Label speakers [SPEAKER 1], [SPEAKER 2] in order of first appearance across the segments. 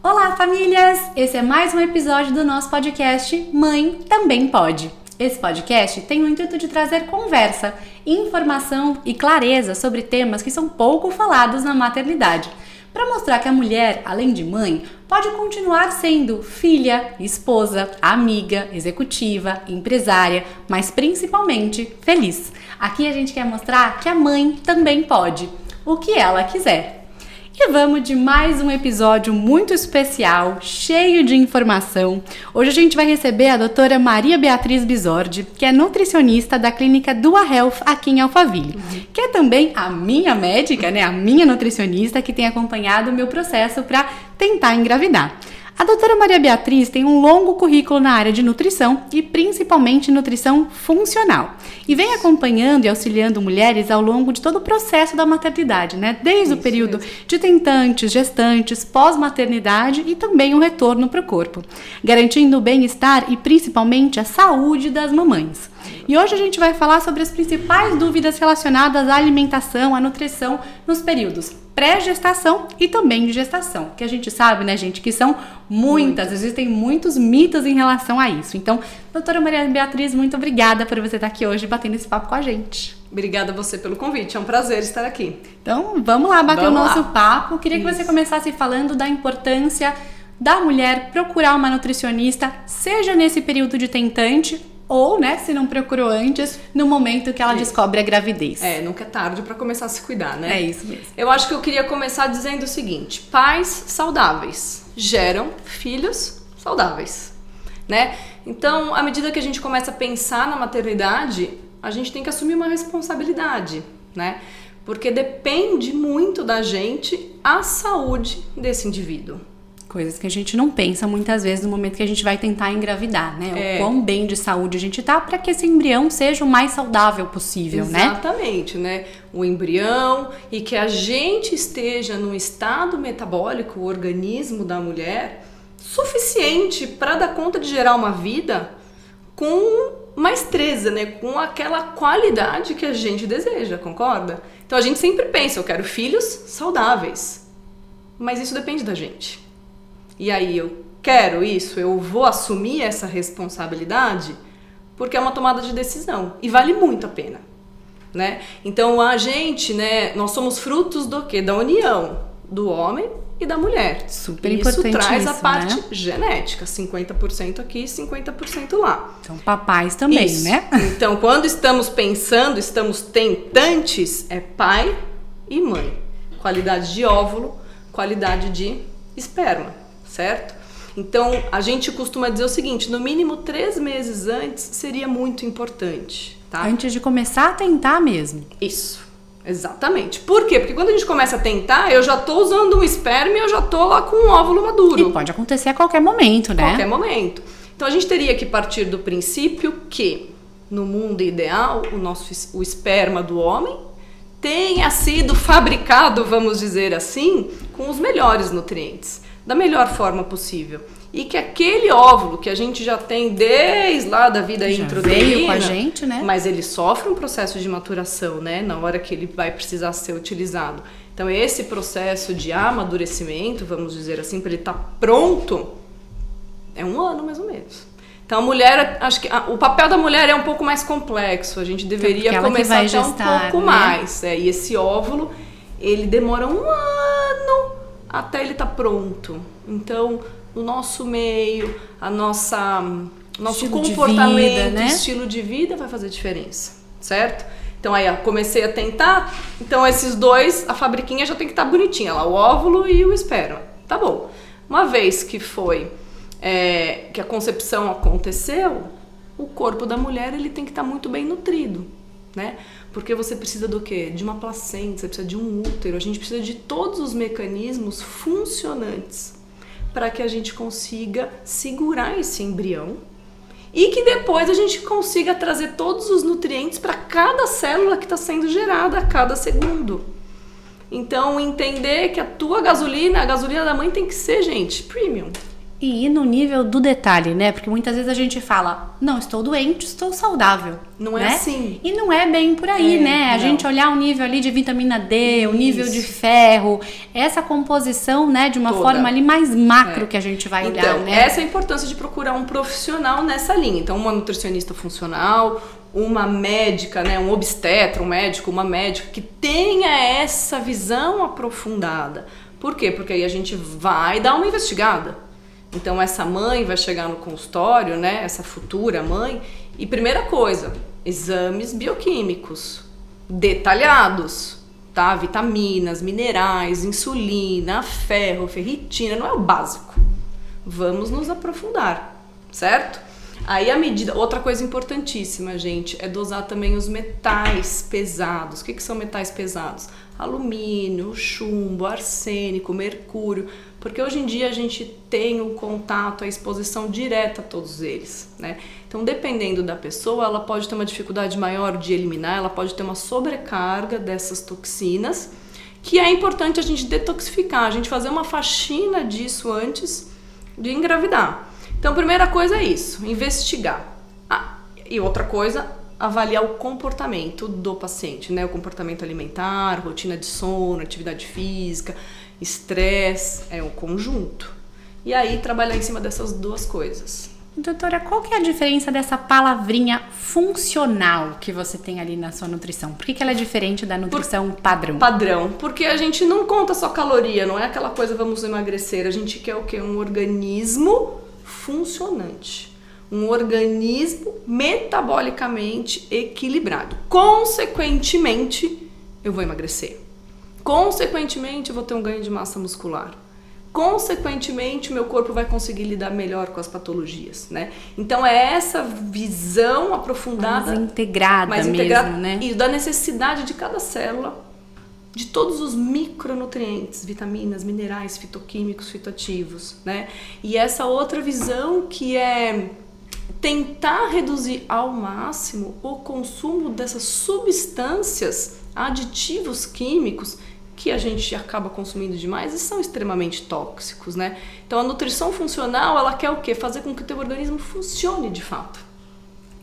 [SPEAKER 1] Olá, famílias! Esse é mais um episódio do nosso podcast Mãe Também Pode. Esse podcast tem o intuito de trazer conversa, informação e clareza sobre temas que são pouco falados na maternidade, para mostrar que a mulher, além de mãe, pode continuar sendo filha, esposa, amiga, executiva, empresária, mas principalmente feliz. Aqui a gente quer mostrar que a mãe também pode, o que ela quiser. E vamos de mais um episódio muito especial, cheio de informação. Hoje a gente vai receber a doutora Maria Beatriz Bisordi, que é nutricionista da clínica Dua Health aqui em Alphaville, que é também a minha médica, a minha nutricionista que tem acompanhado o meu processo para tentar engravidar. A doutora Maria Beatriz tem um longo currículo na área de nutrição e principalmente nutrição funcional. E vem acompanhando e auxiliando mulheres ao longo de todo o processo da maternidade, Desde o período de tentantes, gestantes, pós-maternidade e também o retorno para o corpo, garantindo o bem-estar e principalmente a saúde das mamães. E hoje a gente vai falar sobre as principais dúvidas relacionadas à alimentação, à nutrição nos períodos pré-gestação e também de gestação, que a gente sabe, gente, que são muitas, existem muitos mitos em relação a isso. Então, doutora Maria Beatriz, muito obrigada por você estar aqui hoje batendo esse papo com a gente.
[SPEAKER 2] Obrigada a você pelo convite, é um prazer estar aqui.
[SPEAKER 1] Então, vamos lá bater o nosso papo. Queria que você começasse falando da importância da mulher procurar uma nutricionista, seja nesse período de tentante ou, se não procurou antes, no momento que ela descobre a gravidez.
[SPEAKER 2] Nunca é tarde para começar a se cuidar,
[SPEAKER 1] É isso mesmo.
[SPEAKER 2] Eu acho que eu queria começar dizendo o seguinte: pais saudáveis geram filhos saudáveis, Então, à medida que a gente começa a pensar na maternidade, a gente tem que assumir uma responsabilidade, Porque depende muito da gente a saúde desse indivíduo.
[SPEAKER 1] Coisas que a gente não pensa muitas vezes no momento que a gente vai tentar engravidar, O quão bem de saúde a gente tá para que esse embrião seja o mais saudável possível,
[SPEAKER 2] Exatamente, O embrião e que a gente esteja num estado metabólico, o organismo da mulher, suficiente para dar conta de gerar uma vida com maestreza, com aquela qualidade que a gente deseja, concorda? Então a gente sempre pensa, eu quero filhos saudáveis, mas isso depende da gente. E aí eu quero isso, eu vou assumir essa responsabilidade, porque é uma tomada de decisão e vale muito a pena, Então a gente, nós somos frutos do quê? Da união do homem e da mulher.
[SPEAKER 1] Super importante isso.
[SPEAKER 2] Isso traz a parte genética, 50% aqui e 50% lá.
[SPEAKER 1] Então papais também,
[SPEAKER 2] isso. Então quando estamos pensando, estamos tentantes, é pai e mãe. Qualidade de óvulo, qualidade de esperma. Certo? Então, a gente costuma dizer o seguinte, no mínimo 3 meses antes seria muito importante, tá?
[SPEAKER 1] Antes de começar a tentar mesmo.
[SPEAKER 2] Isso, exatamente. Por quê? Porque quando a gente começa a tentar, eu já tô usando um esperma e eu já tô lá com um óvulo maduro.
[SPEAKER 1] E pode acontecer a qualquer momento,
[SPEAKER 2] Qualquer momento. Então, a gente teria que partir do princípio que, no mundo ideal, o esperma do homem tenha sido fabricado, vamos dizer assim, com os melhores nutrientes, da melhor forma possível. E que aquele óvulo que a gente já tem desde lá da vida intrauterina,
[SPEAKER 1] veio com a gente,
[SPEAKER 2] mas ele sofre um processo de maturação, na hora que ele vai precisar ser utilizado. Então esse processo de amadurecimento, vamos dizer assim, para ele estar pronto, é 1 ano mais ou menos. Então a mulher, acho que o papel da mulher é um pouco mais complexo, a gente deveria começar até um pouco mais. E esse óvulo, ele demora 1 ano até ele estar pronto. Então, o nosso meio, nosso comportamento, estilo de vida vai fazer diferença, certo? Então, aí, comecei a tentar. Então, esses dois, a fabriquinha já tem que estar bonitinha lá, o óvulo e o esperma. Tá bom. Uma vez que que a concepção aconteceu, o corpo da mulher, ele tem que estar muito bem nutrido, Porque você precisa do quê? De uma placenta, você precisa de um útero, a gente precisa de todos os mecanismos funcionantes para que a gente consiga segurar esse embrião e que depois a gente consiga trazer todos os nutrientes para cada célula que está sendo gerada a cada segundo. Então, entender que a gasolina da mãe tem que ser, gente, premium.
[SPEAKER 1] E ir no nível do detalhe, né? Porque muitas vezes a gente fala, não, estou doente, estou saudável.
[SPEAKER 2] Não é
[SPEAKER 1] né?
[SPEAKER 2] assim.
[SPEAKER 1] E não é bem por aí, né? A gente olhar o nível ali de vitamina D, o nível de ferro, essa composição, né? De uma forma ali mais macro que a gente vai olhar,
[SPEAKER 2] então,
[SPEAKER 1] né?
[SPEAKER 2] Essa é a importância de procurar um profissional nessa linha. Então, uma nutricionista funcional, uma médica, né? Um obstetra, um médico, uma médica que tenha essa visão aprofundada. Por quê? Porque aí a gente vai dar uma investigada. Então essa mãe vai chegar no consultório, né, essa futura mãe, e primeira coisa, exames bioquímicos detalhados, tá? Vitaminas, minerais, insulina, ferro, ferritina, não é o básico. Vamos nos aprofundar, certo? Aí a medida, outra coisa importantíssima, gente, é dosar também os metais pesados. O que são metais pesados? Alumínio, chumbo, arsênico, mercúrio, porque hoje em dia a gente tem um contato, a exposição direta a todos eles, né? Então, dependendo da pessoa, ela pode ter uma dificuldade maior de eliminar, ela pode ter uma sobrecarga dessas toxinas, que é importante a gente detoxificar, a gente fazer uma faxina disso antes de engravidar. Então, a primeira coisa é isso, investigar. E outra coisa, avaliar o comportamento do paciente, né? O comportamento alimentar, rotina de sono, atividade física, estresse, é um conjunto. E aí trabalhar em cima dessas duas coisas.
[SPEAKER 1] Doutora, qual que é a diferença dessa palavrinha funcional que você tem ali na sua nutrição? Por que ela é diferente da nutrição padrão?
[SPEAKER 2] Padrão, porque a gente não conta só caloria, não é aquela coisa vamos emagrecer, a gente quer o quê? Um organismo funcionante. Um organismo metabolicamente equilibrado. Consequentemente, eu vou emagrecer. Consequentemente, eu vou ter um ganho de massa muscular. Consequentemente, o meu corpo vai conseguir lidar melhor com as patologias, né? Então, é essa visão aprofundada.
[SPEAKER 1] Mais integrada mesmo, né?
[SPEAKER 2] E da necessidade de cada célula, de todos os micronutrientes, vitaminas, minerais, fitoquímicos, fitoativos, né? E essa outra visão que é tentar reduzir ao máximo o consumo dessas substâncias, aditivos químicos que a gente acaba consumindo demais e são extremamente tóxicos, né? Então a nutrição funcional, ela quer o quê? Fazer com que o teu organismo funcione de fato.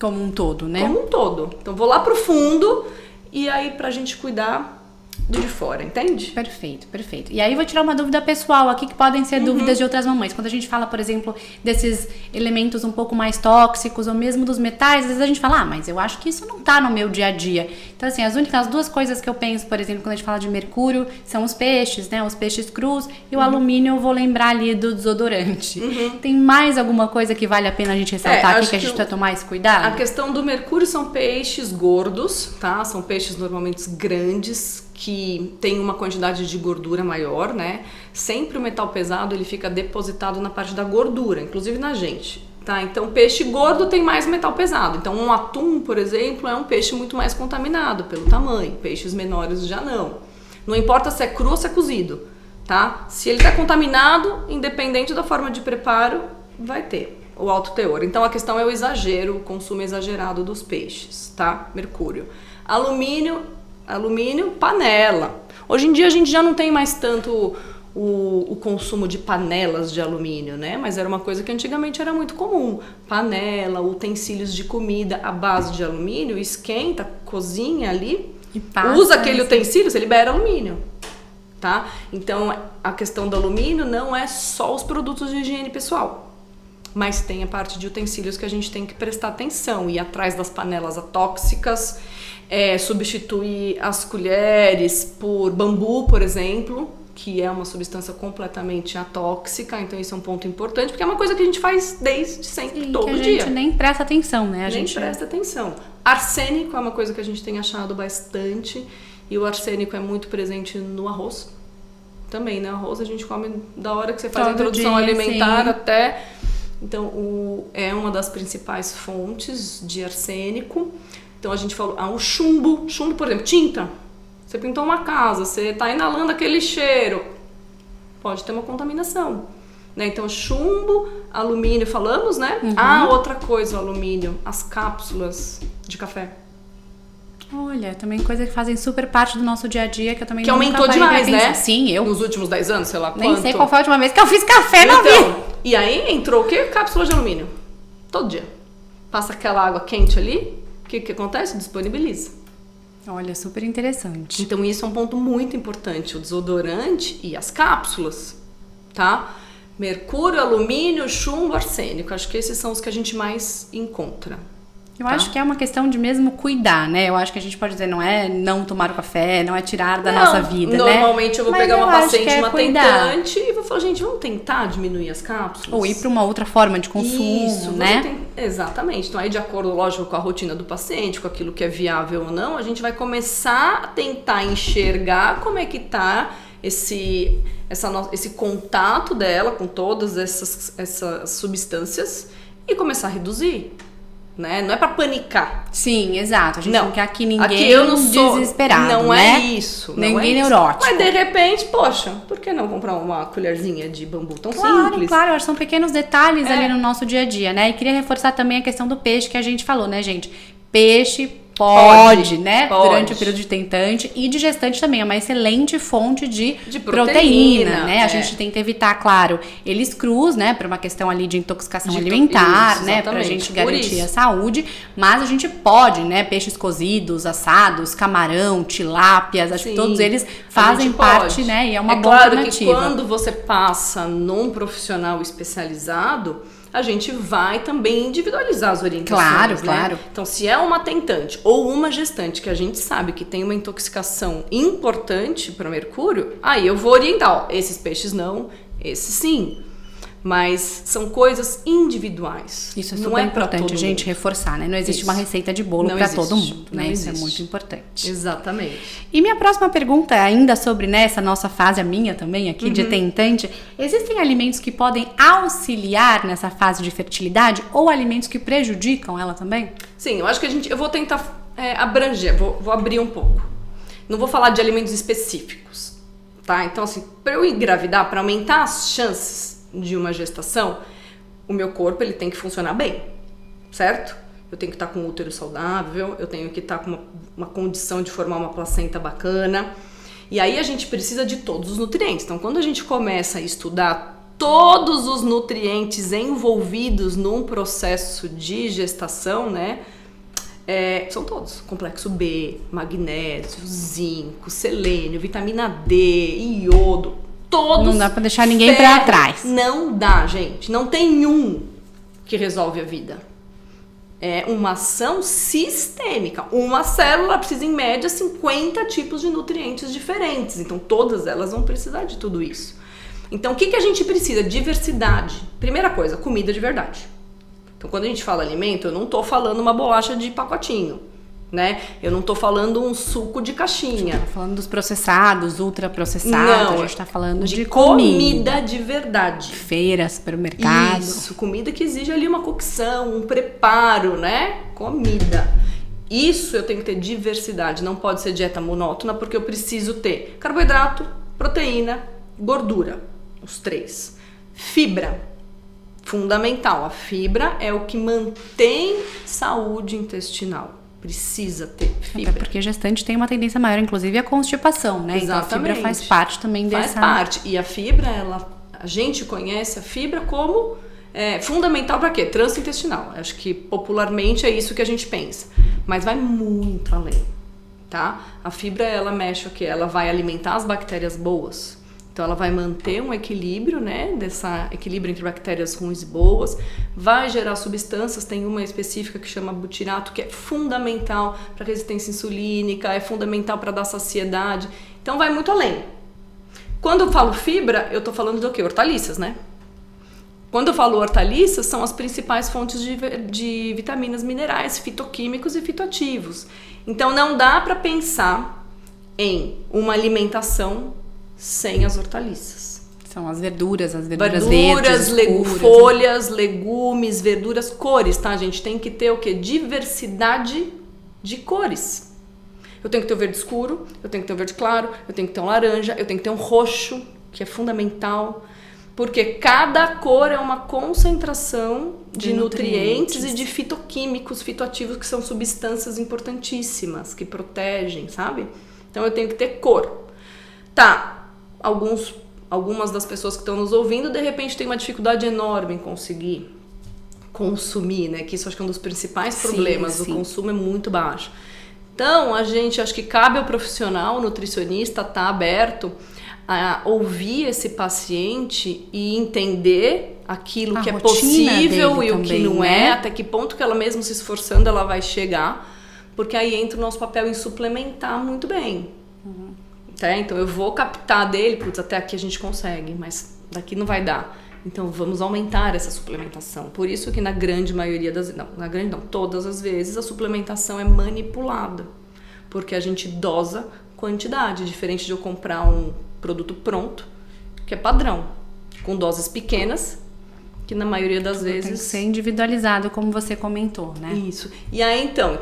[SPEAKER 1] Como um todo, né?
[SPEAKER 2] Como um todo. Então vou lá pro fundo e aí pra gente cuidar do de fora, entende?
[SPEAKER 1] Perfeito, perfeito. E aí vou tirar uma dúvida pessoal aqui, que podem ser dúvidas de outras mamães. Quando a gente fala, por exemplo, desses elementos um pouco mais tóxicos, ou mesmo dos metais, às vezes a gente fala, mas eu acho que isso não tá no meu dia a dia. Então, assim, as duas coisas que eu penso, por exemplo, quando a gente fala de mercúrio, são os peixes, né? Os peixes crus, e o alumínio eu vou lembrar ali do desodorante. Tem mais alguma coisa que vale a pena a gente ressaltar aqui, que a gente precisa tomar esse cuidado?
[SPEAKER 2] A questão do mercúrio são peixes gordos, tá? São peixes normalmente grandes, que tem uma quantidade de gordura maior, né? Sempre o metal pesado, ele fica depositado na parte da gordura, inclusive na gente, tá? Então, peixe gordo tem mais metal pesado. Então, um atum, por exemplo, é um peixe muito mais contaminado pelo tamanho. Peixes menores já não. Não importa se é cru ou se é cozido, tá? Se ele está contaminado, independente da forma de preparo, vai ter o alto teor. Então, a questão é o exagero, o consumo exagerado dos peixes, tá? Mercúrio. Alumínio, panela. Hoje em dia a gente já não tem mais tanto o consumo de panelas de alumínio, né? Mas era uma coisa que antigamente era muito comum. Panela, utensílios de comida à base de alumínio, esquenta, cozinha ali, usa aquele utensílio, você libera alumínio, tá? Então a questão do alumínio não é só os produtos de higiene pessoal, mas tem a parte de utensílios que a gente tem que prestar atenção, ir atrás das panelas atóxicas, substituir as colheres por bambu, por exemplo, que é uma substância completamente atóxica. Então isso é um ponto importante, porque é uma coisa que a gente faz desde sempre, todo dia.
[SPEAKER 1] A gente nem presta atenção, né?
[SPEAKER 2] Presta atenção. Arsênico é uma coisa que a gente tem achado bastante, e o arsênico é muito presente no arroz. Também, né? Arroz a gente come da hora que você faz a introdução alimentar até... Então, é uma das principais fontes de arsênico. Então, a gente falou, o chumbo, por exemplo, tinta. Você pintou uma casa, você está inalando aquele cheiro, pode ter uma contaminação, né? Então, chumbo, alumínio, falamos, né? Outra coisa, o alumínio, as cápsulas de café.
[SPEAKER 1] Olha, também coisas que fazem super parte do nosso dia a dia, que eu também
[SPEAKER 2] que aumentou demais, né?
[SPEAKER 1] Sim, eu.
[SPEAKER 2] Nos últimos 10 anos, sei lá quanto.
[SPEAKER 1] Nem sei qual foi a última vez que eu fiz café na vida.
[SPEAKER 2] E aí entrou o quê? Cápsula de alumínio. Todo dia. Passa aquela água quente ali, o que acontece? Disponibiliza.
[SPEAKER 1] Olha, super interessante.
[SPEAKER 2] Então isso é um ponto muito importante, o desodorante e as cápsulas, tá? Mercúrio, alumínio, chumbo, arsênico. Acho que esses são os que a gente mais encontra.
[SPEAKER 1] Eu acho que é uma questão de mesmo cuidar, né? Eu acho que a gente pode dizer, não é não tomar o café, não é tirar da nossa vida,
[SPEAKER 2] normalmente eu vou pegar uma paciente, uma
[SPEAKER 1] cuidar.
[SPEAKER 2] tentante e vou falar, gente, vamos tentar diminuir as cápsulas?
[SPEAKER 1] Ou ir para uma outra forma de consumo,
[SPEAKER 2] Isso,
[SPEAKER 1] né?
[SPEAKER 2] Exatamente. Então aí de acordo, lógico, com a rotina do paciente, com aquilo que é viável ou não, a gente vai começar a tentar enxergar como é que tá esse contato dela com todas essas substâncias e começar a reduzir. Né? Não é pra panicar.
[SPEAKER 1] Sim, exato. A gente não quer aqui ninguém
[SPEAKER 2] aqui eu não sou,
[SPEAKER 1] desesperado,
[SPEAKER 2] não
[SPEAKER 1] né?
[SPEAKER 2] É isso.
[SPEAKER 1] Ninguém neurótico.
[SPEAKER 2] Mas de repente, poxa, por que não comprar uma colherzinha de bambu tão simples?
[SPEAKER 1] Claro, eu acho que são pequenos detalhes ali no nosso dia a dia, né? E queria reforçar também a questão do peixe que a gente falou, né, gente? Peixe pode, né? Durante o período de tentante e de gestante também. É uma excelente fonte de proteína, né? A gente tenta evitar, claro, eles crus, né? Para uma questão ali de intoxicação alimentar, isso, né? Pra gente garantir a saúde. Mas a gente pode, né? Peixes cozidos, assados, camarão, tilápias, acho que todos eles fazem parte, né? E é uma boa alternativa.
[SPEAKER 2] É claro que quando você passa num profissional especializado, a gente vai também individualizar as orientações,
[SPEAKER 1] Claro.
[SPEAKER 2] Então, se é uma tentante ou uma gestante que a gente sabe que tem uma intoxicação importante para mercúrio, aí eu vou orientar, ó, esses peixes não, esses sim. Mas são coisas individuais.
[SPEAKER 1] Isso é super importante a gente reforçar, né? Não existe uma receita de bolo para todo mundo, né? Isso é muito importante.
[SPEAKER 2] Exatamente.
[SPEAKER 1] E minha próxima pergunta, ainda sobre essa nossa fase, a minha também aqui, de tentante, existem alimentos que podem auxiliar nessa fase de fertilidade ou alimentos que prejudicam ela também?
[SPEAKER 2] Sim, eu acho que eu vou tentar abranger, vou abrir um pouco. Não vou falar de alimentos específicos, tá? Então, assim, para eu engravidar, para aumentar as chances de uma gestação, o meu corpo ele tem que funcionar bem, certo? Eu tenho que estar com o útero saudável, eu tenho que estar com uma condição de formar uma placenta bacana. E aí a gente precisa de todos os nutrientes. Então, quando a gente começa a estudar todos os nutrientes envolvidos num processo de gestação, né? São todos. Complexo B, magnésio, zinco, selênio, vitamina D, iodo. Todos.
[SPEAKER 1] Não dá pra deixar ninguém pra trás.
[SPEAKER 2] Não dá, gente. Não tem um que resolve a vida. É uma ação sistêmica. Uma célula precisa, em média, 50 tipos de nutrientes diferentes. Então, todas elas vão precisar de tudo isso. Então, o que a gente precisa? Diversidade. Primeira coisa, comida de verdade. Então, quando a gente fala alimento, eu não tô falando uma bolacha de pacotinho. Né? Eu não tô falando um suco de caixinha.
[SPEAKER 1] Tô falando dos processados, ultraprocessados. Não, a gente tá falando de
[SPEAKER 2] comida de verdade.
[SPEAKER 1] Feira, supermercado.
[SPEAKER 2] Isso, comida que exige ali uma cocção, um preparo, né? Comida. Isso eu tenho que ter diversidade, não pode ser dieta monótona, porque eu preciso ter carboidrato, proteína, gordura, os três. Fibra, fundamental. A fibra é o que mantém saúde intestinal. Precisa ter fibra.
[SPEAKER 1] Até porque gestante tem uma tendência maior, inclusive, à constipação, né?
[SPEAKER 2] Exatamente.
[SPEAKER 1] Então a fibra faz parte também dessa...
[SPEAKER 2] Faz parte. E a fibra, a gente conhece a fibra como fundamental para quê? Trânsito intestinal. Acho que popularmente é isso que a gente pensa. Mas vai muito além, tá? A fibra, ela mexe o quê? Ela vai alimentar as bactérias boas. Então, ela vai manter um equilíbrio, né? Dessa equilíbrio entre bactérias ruins e boas. Vai gerar substâncias, tem uma específica que chama butirato, que é fundamental para resistência insulínica, é fundamental para dar saciedade. Então, vai muito além. Quando eu falo fibra, eu tô falando do quê? Hortaliças, né? Quando eu falo hortaliças, são as principais fontes de vitaminas, minerais, fitoquímicos e fitoativos. Então, não dá para pensar em uma alimentação sem as hortaliças.
[SPEAKER 1] São as verduras verdes,
[SPEAKER 2] folhas, legumes, verduras, cores, tá, gente? Tem que ter o quê? Diversidade de cores. Eu tenho que ter o verde escuro, eu tenho que ter o verde claro, eu tenho que ter um laranja, eu tenho que ter um roxo, que é fundamental, porque cada cor é uma concentração de nutrientes e de fitoquímicos, fitoativos, que são substâncias importantíssimas, que protegem, sabe? Então eu tenho que ter cor. Tá, algumas das pessoas que estão nos ouvindo, de repente, tem uma dificuldade enorme em conseguir consumir, né? Que isso acho que é um dos principais problemas.
[SPEAKER 1] Sim.
[SPEAKER 2] O consumo é muito baixo. Então, a gente, acho que cabe ao profissional, o nutricionista, estar aberto a ouvir esse paciente e entender aquilo que é possível e o que não é, até que ponto que ela mesmo se esforçando ela vai chegar, porque aí entra o nosso papel em suplementar muito bem. Tá? Então eu vou captar dele, putz, até aqui a gente consegue, mas daqui não vai dar. Então vamos aumentar essa suplementação. Por isso que na grande maioria das... todas as vezes a suplementação é manipulada. Porque a gente dosa quantidade, diferente de eu comprar um produto pronto, que é padrão, com doses pequenas, que na maioria das vezes...
[SPEAKER 1] Tem que ser individualizado, como você comentou, né?
[SPEAKER 2] Isso. E aí então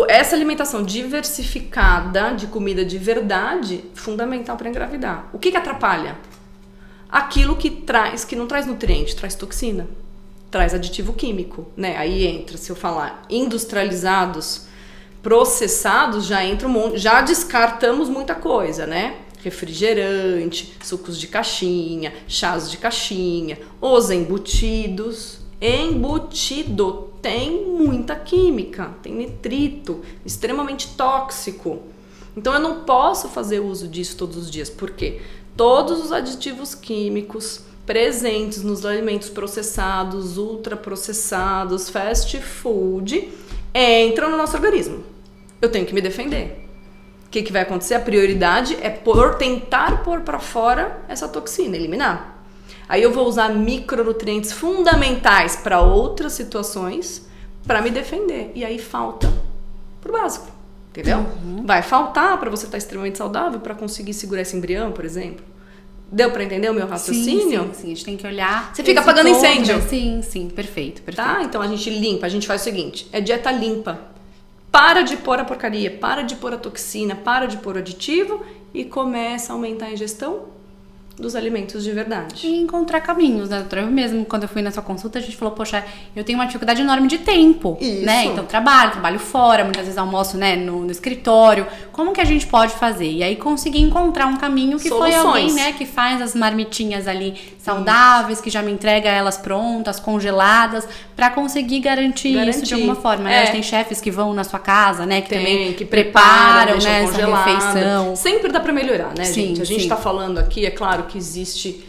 [SPEAKER 2] essa alimentação diversificada de comida de verdade, fundamental para engravidar. O que atrapalha? Aquilo que não traz nutriente, traz toxina, traz aditivo químico, né? Aí entra, se eu falar industrializados, processados, já entra um monte, já descartamos muita coisa, né? Refrigerante, sucos de caixinha, chás de caixinha, os embutidos. Embutido tem muita química, tem nitrito, extremamente tóxico. Então eu não posso fazer uso disso todos os dias, por quê? Todos os aditivos químicos presentes nos alimentos processados, ultraprocessados, fast food, entram no nosso organismo. Eu tenho que me defender. O que vai acontecer? A prioridade é tentar pôr para fora essa toxina, eliminar. Aí eu vou usar micronutrientes fundamentais para outras situações para me defender. E aí falta pro básico. Entendeu? Vai faltar para você estar extremamente saudável para conseguir segurar esse embrião, por exemplo. Deu para entender o meu raciocínio?
[SPEAKER 1] Sim, a gente tem que olhar.
[SPEAKER 2] Você fica apagando incêndio.
[SPEAKER 1] Sim, perfeito.
[SPEAKER 2] Tá? Então a gente limpa, a gente faz o seguinte, é dieta limpa. Para de pôr a porcaria, para de pôr a toxina, para de pôr o aditivo e começa a aumentar a ingestão dos alimentos de verdade.
[SPEAKER 1] E encontrar caminhos, né, doutora? Eu mesmo, quando eu fui na sua consulta, a gente falou, poxa, eu tenho uma dificuldade enorme de tempo, né? Então trabalho fora, muitas vezes almoço, né, no escritório. Como que a gente pode fazer? E aí consegui encontrar um caminho que foi alguém, né, que faz as marmitinhas ali saudáveis, que já me entrega elas prontas, congeladas, pra conseguir garantir isso de alguma forma. Né? Tem chefes que vão na sua casa, né, que também que preparam, né, essa refeição.
[SPEAKER 2] Sempre dá pra melhorar, né,
[SPEAKER 1] sim,
[SPEAKER 2] gente? A gente tá falando aqui, é claro que existe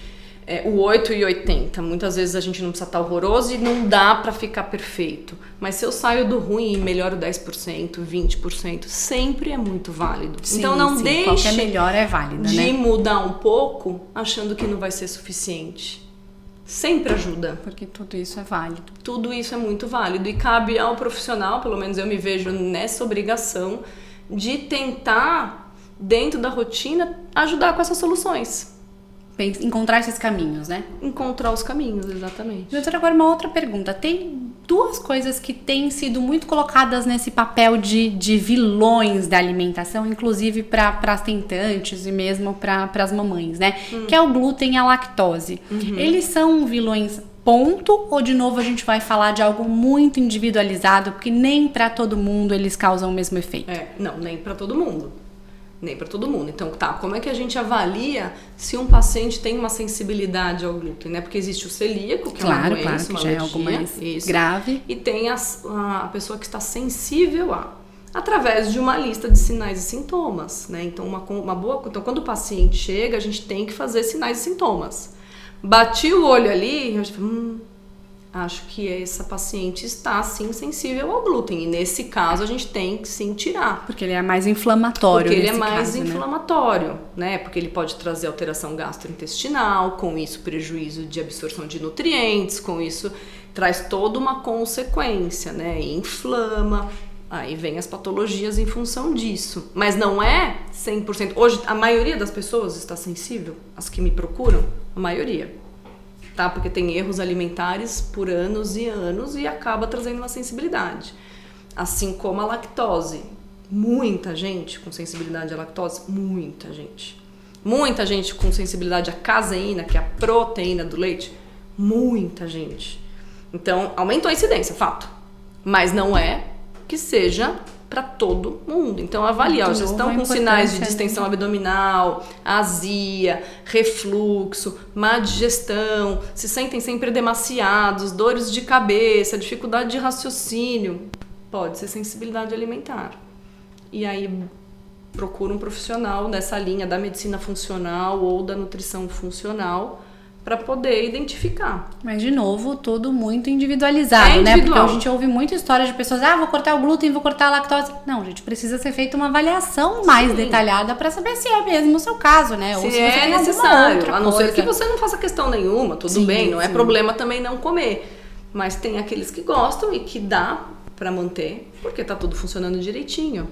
[SPEAKER 2] o 8 e 80. Muitas vezes a gente não precisa estar horroroso e não dá pra ficar perfeito. Mas se eu saio do ruim e melhoro 10%, 20%, sempre é muito válido.
[SPEAKER 1] Sim,
[SPEAKER 2] então não deixe
[SPEAKER 1] qualquer melhor é válida,
[SPEAKER 2] de
[SPEAKER 1] né?
[SPEAKER 2] mudar um pouco achando que não vai ser suficiente. Sempre ajuda.
[SPEAKER 1] Porque tudo isso é válido.
[SPEAKER 2] Tudo isso é muito válido e cabe ao profissional, pelo menos eu me vejo nessa obrigação, de tentar, dentro da rotina, ajudar com essas soluções.
[SPEAKER 1] Encontrar esses caminhos, né?
[SPEAKER 2] Encontrar os caminhos, exatamente.
[SPEAKER 1] Doutora, agora uma outra pergunta. Tem duas coisas que têm sido muito colocadas nesse papel de vilões da alimentação, inclusive para as tentantes e mesmo para as mamães, né? Que é o glúten e a lactose. Eles são vilões ponto, ou de novo a gente vai falar de algo muito individualizado, porque nem para todo mundo eles causam o mesmo efeito?
[SPEAKER 2] Não, nem para todo mundo. Nem para todo mundo. Então, como é que a gente avalia se um paciente tem uma sensibilidade ao glúten, né? Porque existe o celíaco, que é uma doença,
[SPEAKER 1] que
[SPEAKER 2] uma
[SPEAKER 1] já
[SPEAKER 2] alergia,
[SPEAKER 1] é algo mais grave.
[SPEAKER 2] E tem a pessoa que está sensível através de uma lista de sinais e sintomas, né? Então, então, quando o paciente chega, a gente tem que fazer sinais e sintomas. Bati o olho ali, eu acho que essa paciente está, sim, sensível ao glúten. E nesse caso, a gente tem que, sim, tirar.
[SPEAKER 1] Porque ele é mais inflamatório.
[SPEAKER 2] Porque ele é mais inflamatório, né? Porque ele pode trazer alteração gastrointestinal, com isso prejuízo de absorção de nutrientes, com isso traz toda uma consequência, né? E inflama, aí vem as patologias em função disso. Mas não é 100%. Hoje, a maioria das pessoas está sensível, as que me procuram, a maioria. Tá? Porque tem erros alimentares por anos e anos e acaba trazendo uma sensibilidade. Assim como a lactose. Muita gente com sensibilidade à lactose, muita gente. Muita gente com sensibilidade à caseína, que é a proteína do leite, muita gente. Então, aumentou a incidência, fato. Mas não é que seja para todo mundo. Então, avalia, vocês estão com sinais de distensão abdominal, azia, refluxo, má digestão, se sentem sempre demasiados, dores de cabeça, dificuldade de raciocínio, pode ser sensibilidade alimentar. E aí, procura um profissional dessa linha da medicina funcional ou da nutrição funcional para poder identificar.
[SPEAKER 1] Mas, de novo, tudo muito individualizado, né? Porque a gente ouve muita história de pessoas, vou cortar o glúten, vou cortar a lactose. Não, gente, precisa ser feita uma avaliação mais detalhada para saber se é mesmo o seu caso, né? Ou se você tem
[SPEAKER 2] necessário, a não ser que você não faça questão nenhuma, tudo bem, não é problema também não comer. Mas tem aqueles que gostam e que dá para manter, porque tá tudo funcionando direitinho.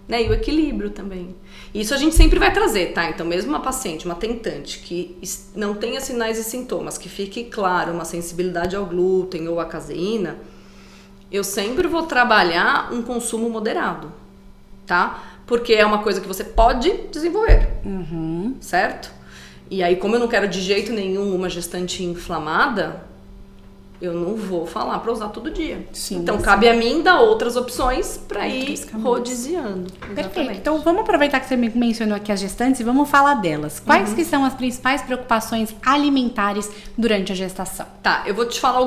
[SPEAKER 2] Né? E o equilíbrio também. Isso a gente sempre vai trazer, tá? Então, mesmo uma paciente, uma tentante que não tenha sinais e sintomas, que fique claro uma sensibilidade ao glúten ou à caseína, eu sempre vou trabalhar um consumo moderado, tá? Porque é uma coisa que você pode desenvolver, certo? E aí, como eu não quero de jeito nenhum uma gestante inflamada, eu não vou falar para usar todo dia. Então, cabe a mim dar outras opções para ir rodiziando.
[SPEAKER 1] Perfeito. Então, vamos aproveitar que você mencionou aqui as gestantes e vamos falar delas. Quais que são as principais preocupações alimentares durante a gestação?
[SPEAKER 2] Tá, eu vou te falar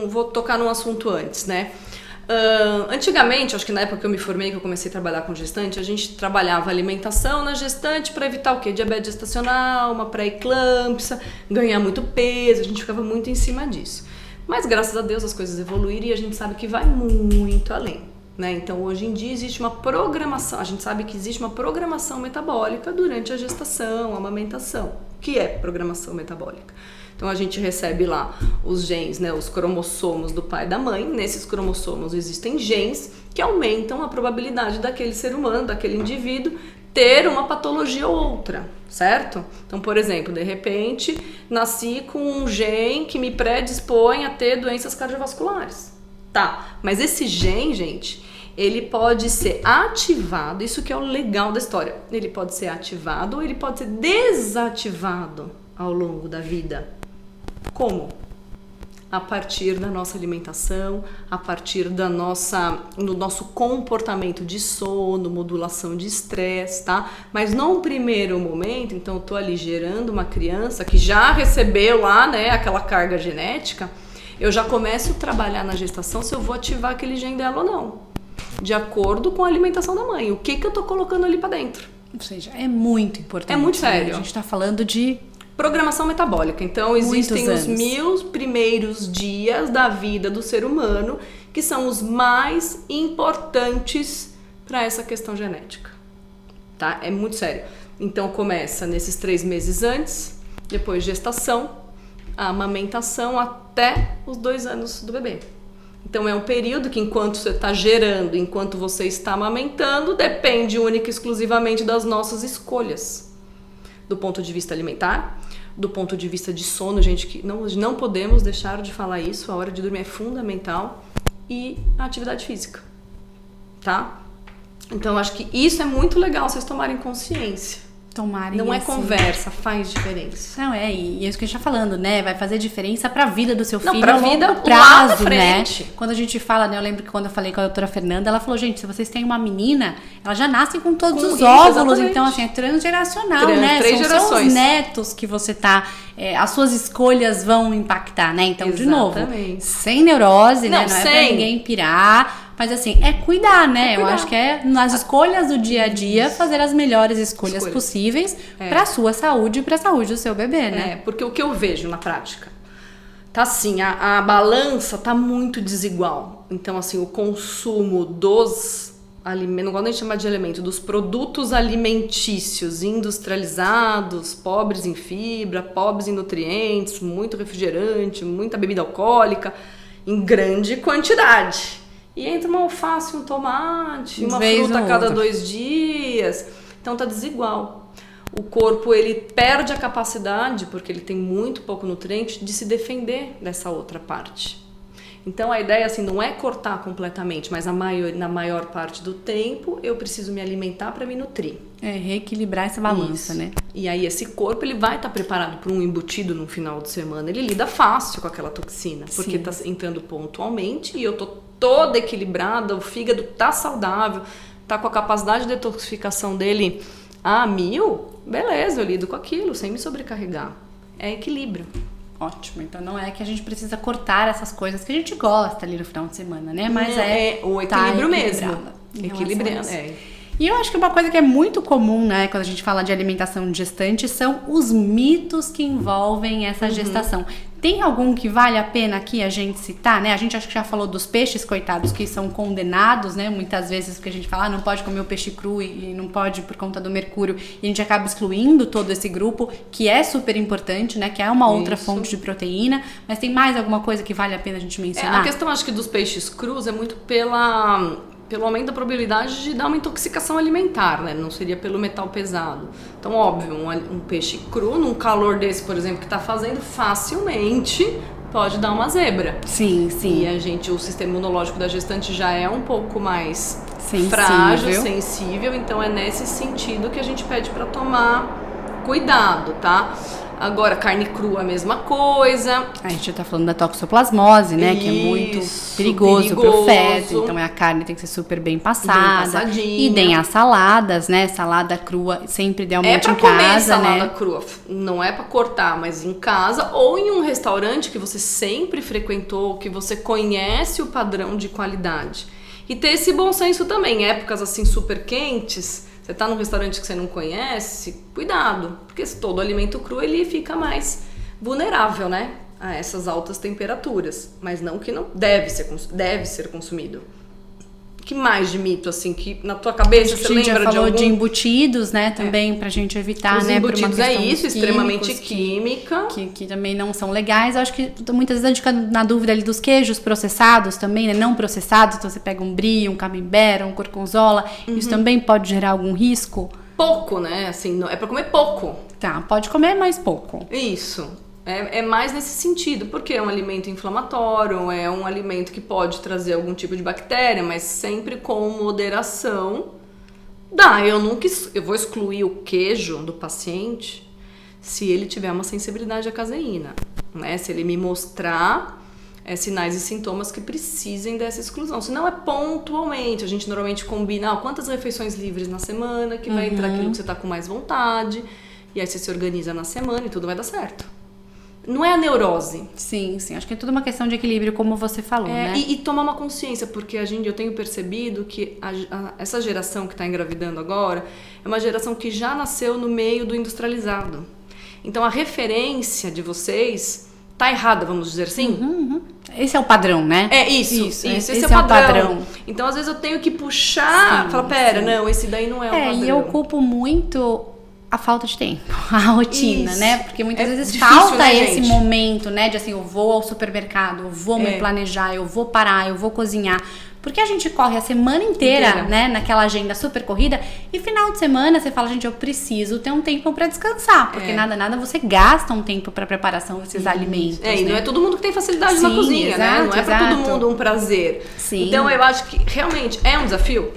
[SPEAKER 2] vou tocar num assunto antes, né? Antigamente, acho que na época que eu me formei, que eu comecei a trabalhar com gestante, a gente trabalhava alimentação na gestante para evitar o quê? Diabetes gestacional, uma pré-eclâmpsia, ganhar muito peso, a gente ficava muito em cima disso. Mas, graças a Deus, as coisas evoluíram e a gente sabe que vai muito além, né? Então, hoje em dia, existe uma programação, a gente sabe que existe uma programação metabólica durante a gestação, a amamentação. O que é programação metabólica? Então, a gente recebe lá os genes, né, os cromossomos do pai e da mãe. Nesses cromossomos existem genes que aumentam a probabilidade daquele ser humano, daquele indivíduo, ter uma patologia ou outra, certo? Então, por exemplo, de repente, nasci com um gene que me predispõe a ter doenças cardiovasculares. Tá, mas esse gene, gente, ele pode ser ativado, isso que é o legal da história. Ele pode ser ativado ou ele pode ser desativado ao longo da vida. Como? A partir da nossa alimentação, a partir do nosso comportamento de sono, modulação de estresse, tá? Mas num primeiro momento, então eu tô ali gerando uma criança que já recebeu lá, né, aquela carga genética, eu já começo a trabalhar na gestação se eu vou ativar aquele gene dela ou não, de acordo com a alimentação da mãe. O que eu tô colocando ali pra dentro?
[SPEAKER 1] Ou seja, é muito importante.
[SPEAKER 2] É muito sério.
[SPEAKER 1] Né? A gente tá falando de
[SPEAKER 2] programação metabólica. Então, existem os 1000 primeiros dias da vida do ser humano que são os mais importantes para essa questão genética. Tá? É muito sério. Então, começa nesses 3 meses antes, depois gestação, a amamentação até os 2 anos do bebê. Então, é um período que enquanto você está gerando, enquanto você está amamentando, depende única e exclusivamente das nossas escolhas. Do ponto de vista alimentar, do ponto de vista de sono, gente, que não podemos deixar de falar isso, a hora de dormir é fundamental, e a atividade física, tá? Então, eu acho que isso é muito legal vocês tomarem consciência. Não é conversa, faz diferença.
[SPEAKER 1] Não, e é isso que a gente tá falando, né? Vai fazer diferença pra vida do seu filho
[SPEAKER 2] pra
[SPEAKER 1] a
[SPEAKER 2] vida
[SPEAKER 1] longo prazo,
[SPEAKER 2] lá
[SPEAKER 1] né? Quando a gente fala, né? Eu lembro que quando eu falei com a doutora Fernanda, ela falou, gente, se vocês têm uma menina, ela já nasce com todos os óvulos, exatamente. Então, assim, é transgeracional, né?
[SPEAKER 2] 3 gerações.
[SPEAKER 1] São os netos que você tá... as suas escolhas vão impactar, né? Então, de novo, sem neurose, né? Não é pra ninguém pirar... Mas assim, é cuidar, né? Eu acho que é nas escolhas do dia a dia fazer as melhores escolhas possíveis para a sua saúde e para a saúde do seu bebê, né?
[SPEAKER 2] Porque o que eu vejo na prática, tá assim, a balança tá muito desigual. Então, assim, o consumo dos alimentos, não gosto nem de chamar de alimento, dos produtos alimentícios industrializados, pobres em fibra, pobres em nutrientes, muito refrigerante, muita bebida alcoólica, em grande quantidade. E entra uma alface, um tomate, uma fruta a cada 2 dias. Então tá desigual. O corpo, ele perde a capacidade, porque ele tem muito pouco nutriente, de se defender dessa outra parte. Então a ideia assim, não é cortar completamente, mas na maior parte do tempo eu preciso me alimentar para me nutrir.
[SPEAKER 1] Reequilibrar essa balança, né?
[SPEAKER 2] E aí esse corpo, ele vai estar preparado para um embutido no final de semana. Ele lida fácil com aquela toxina, porque tá entrando pontualmente e eu tô toda equilibrada, o fígado tá saudável, tá com a capacidade de detoxificação dele a 1000, beleza, eu lido com aquilo, sem me sobrecarregar. É equilíbrio.
[SPEAKER 1] Ótimo, então não é que a gente precisa cortar essas coisas que a gente gosta ali no final de semana, né? Mas
[SPEAKER 2] é o equilíbrio mesmo.
[SPEAKER 1] Equilibrando. E eu acho que uma coisa que é muito comum, né, quando a gente fala de alimentação de gestante, são os mitos que envolvem essa gestação. Tem algum que vale a pena aqui a gente citar, né? A gente acho que já falou dos peixes, coitados, que são condenados, né? Muitas vezes porque a gente fala, não pode comer o peixe cru e não pode por conta do mercúrio. E a gente acaba excluindo todo esse grupo, que é super importante, né? Que é uma outra fonte de proteína. Mas tem mais alguma coisa que vale a pena a gente mencionar?
[SPEAKER 2] A questão, acho que dos peixes crus é muito pelo aumento da probabilidade de dar uma intoxicação alimentar, né? Não seria pelo metal pesado. Então, óbvio, um peixe cru, num calor desse, por exemplo, que tá fazendo, facilmente pode dar uma zebra.
[SPEAKER 1] Sim.
[SPEAKER 2] E o sistema imunológico da gestante já é um pouco mais frágil, sensível. Então, é nesse sentido que a gente pede para tomar cuidado, tá? Agora, carne crua, a mesma coisa.
[SPEAKER 1] A gente tá falando da toxoplasmose, né? Que é muito perigoso pro feto. Então, a carne tem que ser super bem passada. E tem as saladas, né? Salada crua sempre idealmente em casa, né? É pra comer salada
[SPEAKER 2] crua. Não é pra cortar, mas em casa ou em um restaurante que você sempre frequentou, que você conhece o padrão de qualidade. E ter esse bom senso também. Épocas assim super quentes... Você tá num restaurante que você não conhece, cuidado, porque todo alimento cru ele fica mais vulnerável, né, a essas altas temperaturas, mas não que não deve ser consumido. Que mais de mito, assim, que na tua cabeça você lembra de algum? A gente já falou
[SPEAKER 1] de embutidos, né, também, pra gente evitar,
[SPEAKER 2] os
[SPEAKER 1] né,
[SPEAKER 2] embutidos é isso, extremamente química.
[SPEAKER 1] Que também não são legais. Eu acho que muitas vezes a gente fica na dúvida ali dos queijos processados também, né, não processados. Então você pega um brie, um camembert, um gorgonzola. Isso também pode gerar algum risco?
[SPEAKER 2] Pouco, né, assim, é pra comer pouco.
[SPEAKER 1] Tá, pode comer, mas pouco.
[SPEAKER 2] Isso. É mais nesse sentido, porque é um alimento inflamatório, é um alimento que pode trazer algum tipo de bactéria, mas sempre com moderação. Eu vou excluir o queijo do paciente se ele tiver uma sensibilidade à caseína, né? Se ele me mostrar sinais e sintomas que precisem dessa exclusão. Se não é pontualmente, a gente normalmente combina quantas refeições livres na semana, que vai entrar aquilo que você tá com mais vontade, e aí você se organiza na semana e tudo vai dar certo. Não é a neurose.
[SPEAKER 1] Sim. Acho que é tudo uma questão de equilíbrio, como você falou, né?
[SPEAKER 2] E tomar uma consciência, porque eu tenho percebido que essa geração que está engravidando agora é uma geração que já nasceu no meio do industrializado. Então, a referência de vocês tá errada, vamos dizer assim.
[SPEAKER 1] Esse é o padrão, né?
[SPEAKER 2] Esse é o padrão. Então, às vezes, eu tenho que puxar, falar, pera, não, esse daí não é o padrão.
[SPEAKER 1] E eu culpo muito... a falta de tempo, a rotina, né? Porque muitas vezes
[SPEAKER 2] difícil,
[SPEAKER 1] falta
[SPEAKER 2] né,
[SPEAKER 1] esse
[SPEAKER 2] gente?
[SPEAKER 1] momento, né? De assim, eu vou ao supermercado, eu vou me planejar, eu vou parar, eu vou cozinhar. Porque a gente corre a semana inteira, né? Naquela agenda super corrida. E final de semana você fala, gente, eu preciso ter um tempo pra descansar. Porque nada você gasta um tempo pra preparação desses alimentos.
[SPEAKER 2] E não é todo mundo que tem facilidade na cozinha, né? Não é pra todo mundo um prazer.
[SPEAKER 1] Sim.
[SPEAKER 2] Então eu acho que realmente é um desafio.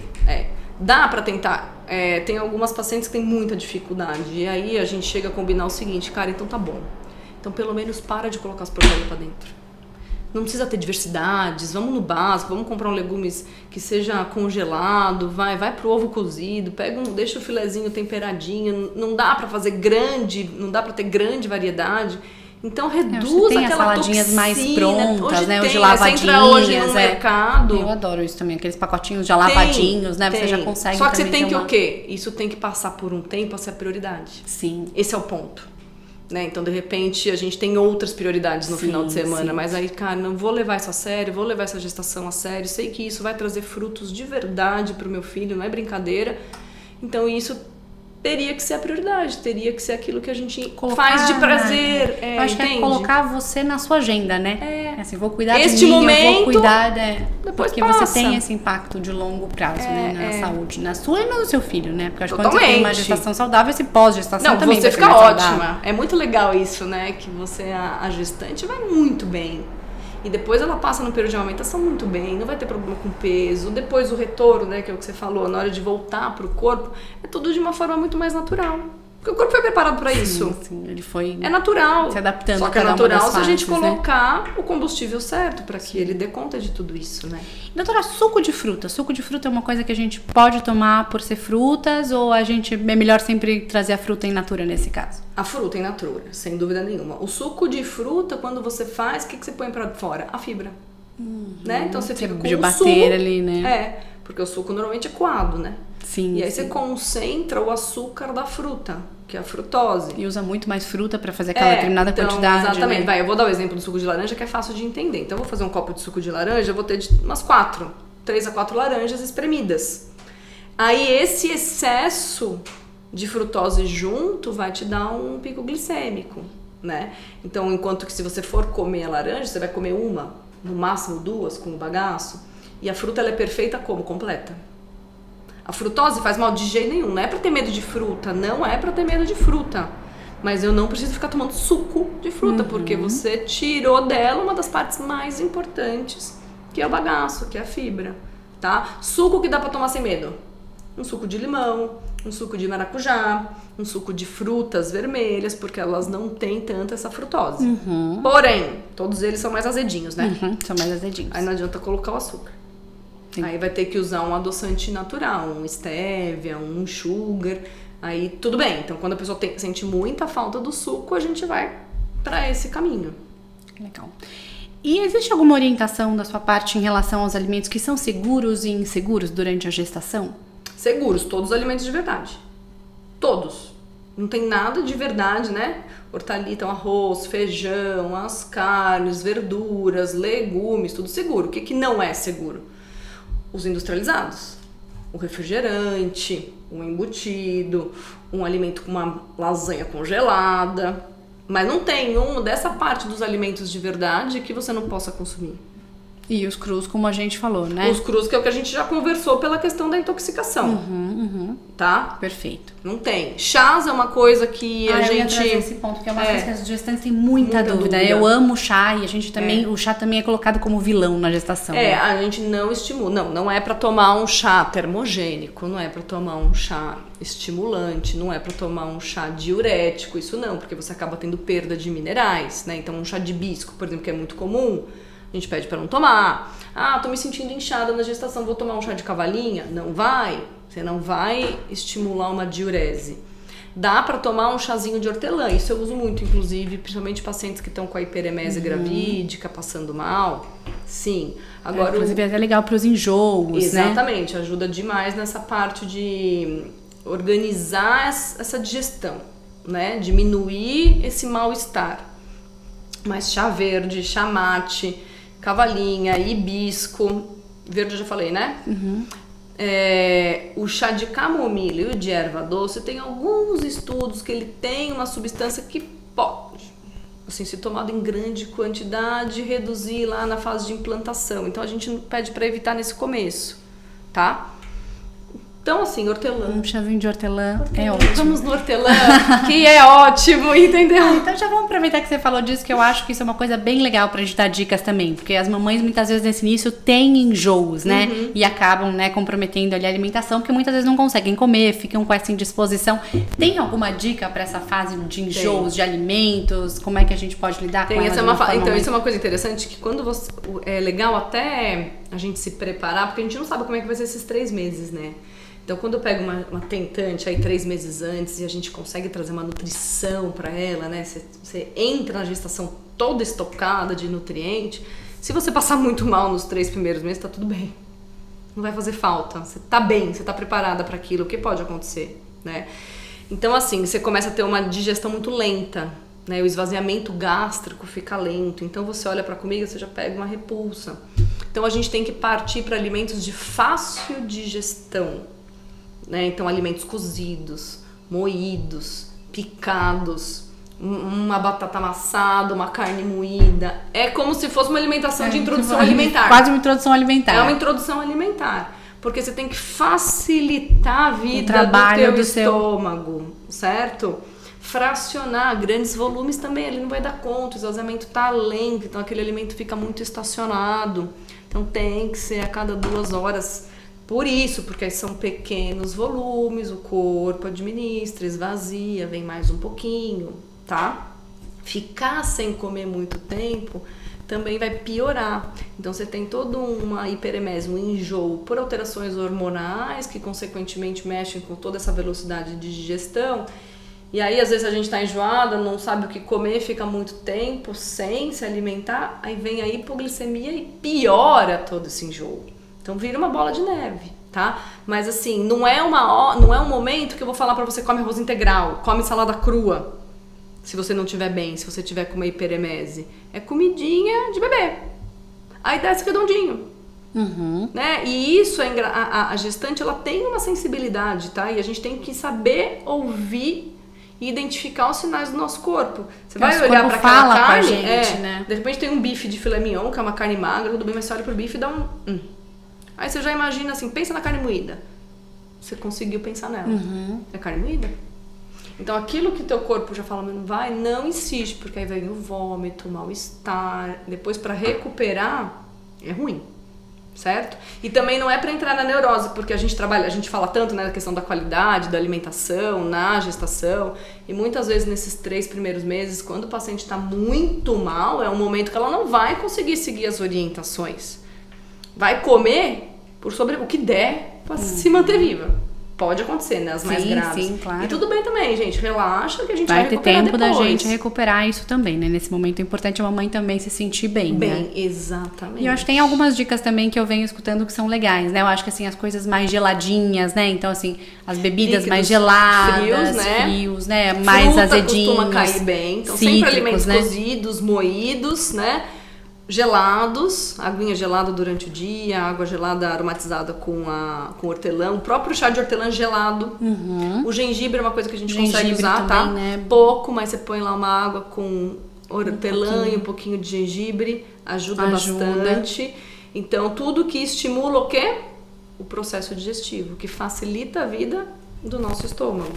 [SPEAKER 2] Dá pra tentar. Tem algumas pacientes que têm muita dificuldade. E aí a gente chega a combinar o seguinte, cara, então tá bom. Então pelo menos para de colocar as proteínas pra dentro. Não precisa ter diversidades, vamos no básico, vamos comprar um legumes que seja congelado, vai pro ovo cozido, deixa o filezinho temperadinho, não dá pra fazer não dá pra ter grande variedade. Então reduz
[SPEAKER 1] tem
[SPEAKER 2] aquela
[SPEAKER 1] saladinhas
[SPEAKER 2] toxina.
[SPEAKER 1] mais prontas,
[SPEAKER 2] hoje
[SPEAKER 1] né? Hoje
[SPEAKER 2] tem,
[SPEAKER 1] lavadinhas.
[SPEAKER 2] Você entra hoje no mercado.
[SPEAKER 1] Eu adoro isso também, aqueles pacotinhos já lavadinhos, né? Você já consegue.
[SPEAKER 2] Só que você tem que o quê? Isso tem que passar por um tempo a ser a prioridade.
[SPEAKER 1] Sim.
[SPEAKER 2] Esse é o ponto. Né? Então, de repente, a gente tem outras prioridades no final de semana, mas aí, cara, não vou levar isso a sério, vou levar essa gestação a sério, sei que isso vai trazer frutos de verdade pro meu filho, não é brincadeira. Então, isso teria que ser a prioridade, teria que ser aquilo que a gente faz de prazer.
[SPEAKER 1] Eu acho que é colocar você na sua agenda, né? Assim, vou cuidar
[SPEAKER 2] este
[SPEAKER 1] de mim,
[SPEAKER 2] momento,
[SPEAKER 1] eu vou cuidar,
[SPEAKER 2] depois
[SPEAKER 1] porque
[SPEAKER 2] passa.
[SPEAKER 1] você tem esse impacto de longo prazo, né? Na saúde, na sua e no seu filho, né? Porque acho que quando você tem uma gestação saudável, esse pós-gestação também
[SPEAKER 2] você
[SPEAKER 1] vai
[SPEAKER 2] fica
[SPEAKER 1] ser mais
[SPEAKER 2] ótima.
[SPEAKER 1] saudável.
[SPEAKER 2] É muito legal isso, né? Que você, a gestante, vai muito bem. E depois ela passa no período de amamentação muito bem, não vai ter problema com peso. Depois o retorno, né, que é o que você falou, na hora de voltar pro corpo, é tudo de uma forma muito mais natural. Porque o corpo foi preparado para isso.
[SPEAKER 1] Sim, ele foi
[SPEAKER 2] é natural.
[SPEAKER 1] se adaptando.
[SPEAKER 2] Só que é
[SPEAKER 1] a cada
[SPEAKER 2] natural
[SPEAKER 1] uma das
[SPEAKER 2] se a gente
[SPEAKER 1] fases, né?
[SPEAKER 2] colocar o combustível certo para que ele dê conta de tudo isso, né?
[SPEAKER 1] Doutora, suco de fruta. Suco de fruta é uma coisa que a gente pode tomar por ser frutas ou a gente é melhor sempre trazer a fruta in natura nesse caso?
[SPEAKER 2] A fruta in natura, sem dúvida nenhuma. O suco de fruta, quando você faz, o que você põe para fora? A fibra. Né? Então você fica com
[SPEAKER 1] de
[SPEAKER 2] o
[SPEAKER 1] bater
[SPEAKER 2] suco,
[SPEAKER 1] ali, né?
[SPEAKER 2] porque o suco normalmente é coado, né?
[SPEAKER 1] Sim.
[SPEAKER 2] E aí
[SPEAKER 1] sim.
[SPEAKER 2] você concentra o açúcar da fruta, que é a frutose.
[SPEAKER 1] E usa muito mais fruta para fazer aquela determinada
[SPEAKER 2] então,
[SPEAKER 1] quantidade.
[SPEAKER 2] Exatamente.
[SPEAKER 1] Né?
[SPEAKER 2] Vai, eu vou dar o exemplo do suco de laranja, que é fácil de entender. Então eu vou fazer um copo de suco de laranja, eu vou ter umas 3 a 4 laranjas espremidas. Aí esse excesso de frutose junto vai te dar um pico glicêmico, né? Então, enquanto que se você for comer a laranja, você vai comer uma, no máximo 2 com o bagaço, e a fruta ela é perfeita como? Completa. A frutose faz mal de jeito nenhum, não é pra ter medo de fruta, não é pra ter medo de fruta. Mas eu não preciso ficar tomando suco de fruta, porque você tirou dela uma das partes mais importantes, que é o bagaço, que é a fibra, tá? Suco que dá pra tomar sem medo. Um suco de limão, um suco de maracujá, um suco de frutas vermelhas, porque elas não têm tanta essa frutose. Porém, todos eles são mais azedinhos, né?
[SPEAKER 1] São mais azedinhos.
[SPEAKER 2] Aí não adianta colocar o açúcar. Sim. Aí vai ter que usar um adoçante natural, um stevia, um sugar. Aí tudo bem. Então quando a pessoa sente muita falta do suco, a gente vai para esse caminho.
[SPEAKER 1] Legal. E existe alguma orientação da sua parte em relação aos alimentos que são seguros e inseguros durante a gestação?
[SPEAKER 2] Seguros, todos os alimentos de verdade. Todos. Não tem nada de verdade, né? Hortaliça, arroz, feijão, as carnes, verduras, legumes, tudo seguro. O que não é seguro? Os industrializados. O refrigerante, o embutido, um alimento com uma lasanha congelada. Mas não tem dessa parte dos alimentos de verdade que você não possa consumir.
[SPEAKER 1] E os crus, como a gente falou, né?
[SPEAKER 2] Os crus, que é o que a gente já conversou pela questão da intoxicação. Tá?
[SPEAKER 1] Perfeito.
[SPEAKER 2] Não tem. Chás é uma coisa que a gente...
[SPEAKER 1] Eu ia trazer esse ponto, que é uma coisa que as gestantes têm muita dúvida. Eu amo chá e a gente também... O chá também é colocado como vilão na gestação.
[SPEAKER 2] Né?
[SPEAKER 1] Né?
[SPEAKER 2] A gente não estimula. Não é pra tomar um chá termogênico, não é pra tomar um chá estimulante, não é pra tomar um chá diurético, isso não, porque você acaba tendo perda de minerais, né? Então um chá de hibisco, por exemplo, que é muito comum, a gente pede pra não tomar. Tô me sentindo inchada na gestação, vou tomar um chá de cavalinha? Não vai. Você não vai estimular uma diurese. Dá pra tomar um chazinho de hortelã. Isso eu uso muito, inclusive, principalmente pacientes que estão com a hiperemese gravídica, passando mal. Sim. Agora,
[SPEAKER 1] inclusive é até legal pros enjoos,
[SPEAKER 2] exatamente, né? Ajuda demais nessa parte de organizar essa digestão, né? Diminuir esse mal-estar. Mas chá verde, chá mate, cavalinha, hibisco, verde eu já falei, né? O chá de camomila e o de erva doce tem alguns estudos que ele tem uma substância que pode, assim, se tomado em grande quantidade, reduzir lá na fase de implantação. Então a gente pede para evitar nesse começo, tá? Então, assim, hortelã.
[SPEAKER 1] Um chazinho de hortelã é ótimo.
[SPEAKER 2] Vamos no hortelã, que é ótimo, entendeu?
[SPEAKER 1] Então já vamos aproveitar que você falou disso, que eu acho que isso é uma coisa bem legal pra gente dar dicas também. Porque as mamães, muitas vezes, nesse início, têm enjoos, né? E acabam, né, comprometendo ali a alimentação, porque muitas vezes não conseguem comer, ficam com essa indisposição. Tem alguma dica pra essa fase de enjoos, de alimentos? Como é que a gente pode lidar com ela?
[SPEAKER 2] Então, isso é uma coisa interessante, que quando você... É legal até a gente se preparar, porque a gente não sabe como é que vai ser esses 3 meses, né? Então, quando eu pego uma tentante aí 3 meses antes e a gente consegue trazer uma nutrição para ela, né? Você entra na gestação toda estocada de nutriente. Se você passar muito mal nos 3 primeiros meses, tá tudo bem. Não vai fazer falta. Você tá bem, você tá preparada para aquilo. O que pode acontecer, né? Então, assim, você começa a ter uma digestão muito lenta, né? O esvaziamento gástrico fica lento. Então, você olha para a comida, você já pega uma repulsa. Então, a gente tem que partir para alimentos de fácil digestão. Né? Então, alimentos cozidos, moídos, picados, uma batata amassada, uma carne moída. É como se fosse uma alimentação de introdução alimentar.
[SPEAKER 1] Quase uma introdução alimentar.
[SPEAKER 2] É uma introdução alimentar. Porque você tem que facilitar a vida
[SPEAKER 1] trabalho
[SPEAKER 2] do teu estômago, certo? Fracionar grandes volumes também, ele não vai dar conta, o esvaziamento tá lento, então aquele alimento fica muito estacionado. Então tem que ser a cada 2 horas Por isso, porque aí são pequenos volumes, o corpo administra, esvazia, vem mais um pouquinho, tá? Ficar sem comer muito tempo também vai piorar. Então você tem toda uma hiperemese, um enjoo por alterações hormonais que consequentemente mexem com toda essa velocidade de digestão. E aí às vezes a gente tá enjoada, não sabe o que comer, fica muito tempo sem se alimentar, aí vem a hipoglicemia e piora todo esse enjoo. Então vira uma bola de neve, tá? Mas assim, não é um momento que eu vou falar pra você come arroz integral, come salada crua. Se você não estiver bem, se você tiver com uma hiperemese. É comidinha de bebê. Aí desce redondinho. Né? E isso, a gestante, ela tem uma sensibilidade, tá? E a gente tem que saber ouvir e identificar os sinais do nosso corpo. Você vai olhar para aquela carne, gente, né? De repente tem um bife de filé mignon, que é uma carne magra, tudo bem, mas você olha pro bife e dá um... Aí você já imagina assim, pensa na carne moída. Você conseguiu pensar nela. É carne moída? Então aquilo que teu corpo já fala, não vai, não insiste, porque aí vem o vômito, o mal-estar, depois para recuperar é ruim, certo? E também não é para entrar na neurose, porque a gente fala tanto, né, da questão da qualidade, da alimentação, na gestação, e muitas vezes nesses 3 primeiros meses, quando o paciente está muito mal, é um momento que ela não vai conseguir seguir as orientações. Vai comer por sobre o que der para se manter viva. Pode acontecer, né? As mais graves.
[SPEAKER 1] Sim, claro.
[SPEAKER 2] E tudo bem também, gente. Relaxa que a gente vai recuperar depois.
[SPEAKER 1] Vai ter tempo da gente recuperar isso também, né? Nesse momento é importante a mamãe também se sentir bem, né?
[SPEAKER 2] Exatamente.
[SPEAKER 1] E eu acho que tem algumas dicas também que eu venho escutando que são legais, né? Eu acho que, assim, as coisas mais geladinhas, né? Então, assim, as bebidas mais geladas, frios, né? Mais azedinhos.
[SPEAKER 2] Costuma cair bem. Então, sempre alimentos cozidos, moídos, né? Gelados, aguinha gelada durante o dia, água gelada aromatizada com hortelã, o próprio chá de hortelã gelado. O gengibre é uma coisa que a gente consegue usar, também, tá? Né? Pouco, mas você põe lá uma água com hortelã e um pouquinho de gengibre, ajuda bastante. Então, tudo que estimula o quê? O processo digestivo, que facilita a vida do nosso estômago.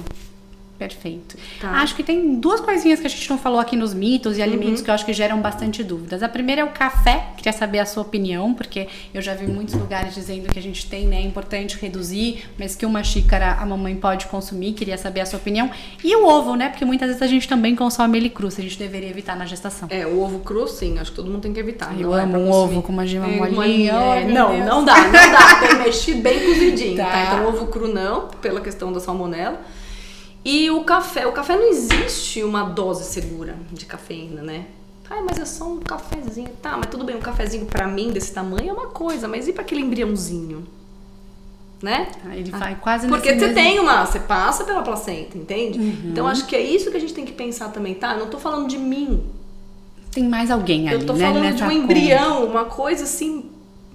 [SPEAKER 1] Perfeito. Tá. Acho que tem 2 coisinhas que a gente não falou aqui nos mitos e alimentos que eu acho que geram bastante dúvidas. A primeira é o café. Queria saber a sua opinião, porque eu já vi muitos lugares dizendo que a gente tem, né, é importante reduzir, mas que 1 xícara a mamãe pode consumir. Queria saber a sua opinião. E o ovo, né, porque muitas vezes a gente também consome ele cru, se a gente deveria evitar na gestação.
[SPEAKER 2] O ovo cru, sim, acho que todo mundo tem que evitar.
[SPEAKER 1] Eu amo um ovo com uma gema molinha.
[SPEAKER 2] Não dá. Tem que mexer bem cozidinho, tá? Então ovo cru não, pela questão da salmonela. E o café não existe uma dose segura de cafeína, né? Mas é só um cafezinho. Tá, mas tudo bem, um cafezinho pra mim desse tamanho é uma coisa, mas e pra aquele embriãozinho? Né?
[SPEAKER 1] Ele vai quase
[SPEAKER 2] porque
[SPEAKER 1] nesse
[SPEAKER 2] você passa pela placenta, entende? Então acho que é isso que a gente tem que pensar também, tá? Eu não tô falando de mim.
[SPEAKER 1] Tem mais alguém ali, né?
[SPEAKER 2] Eu tô falando de um embrião, uma coisa assim,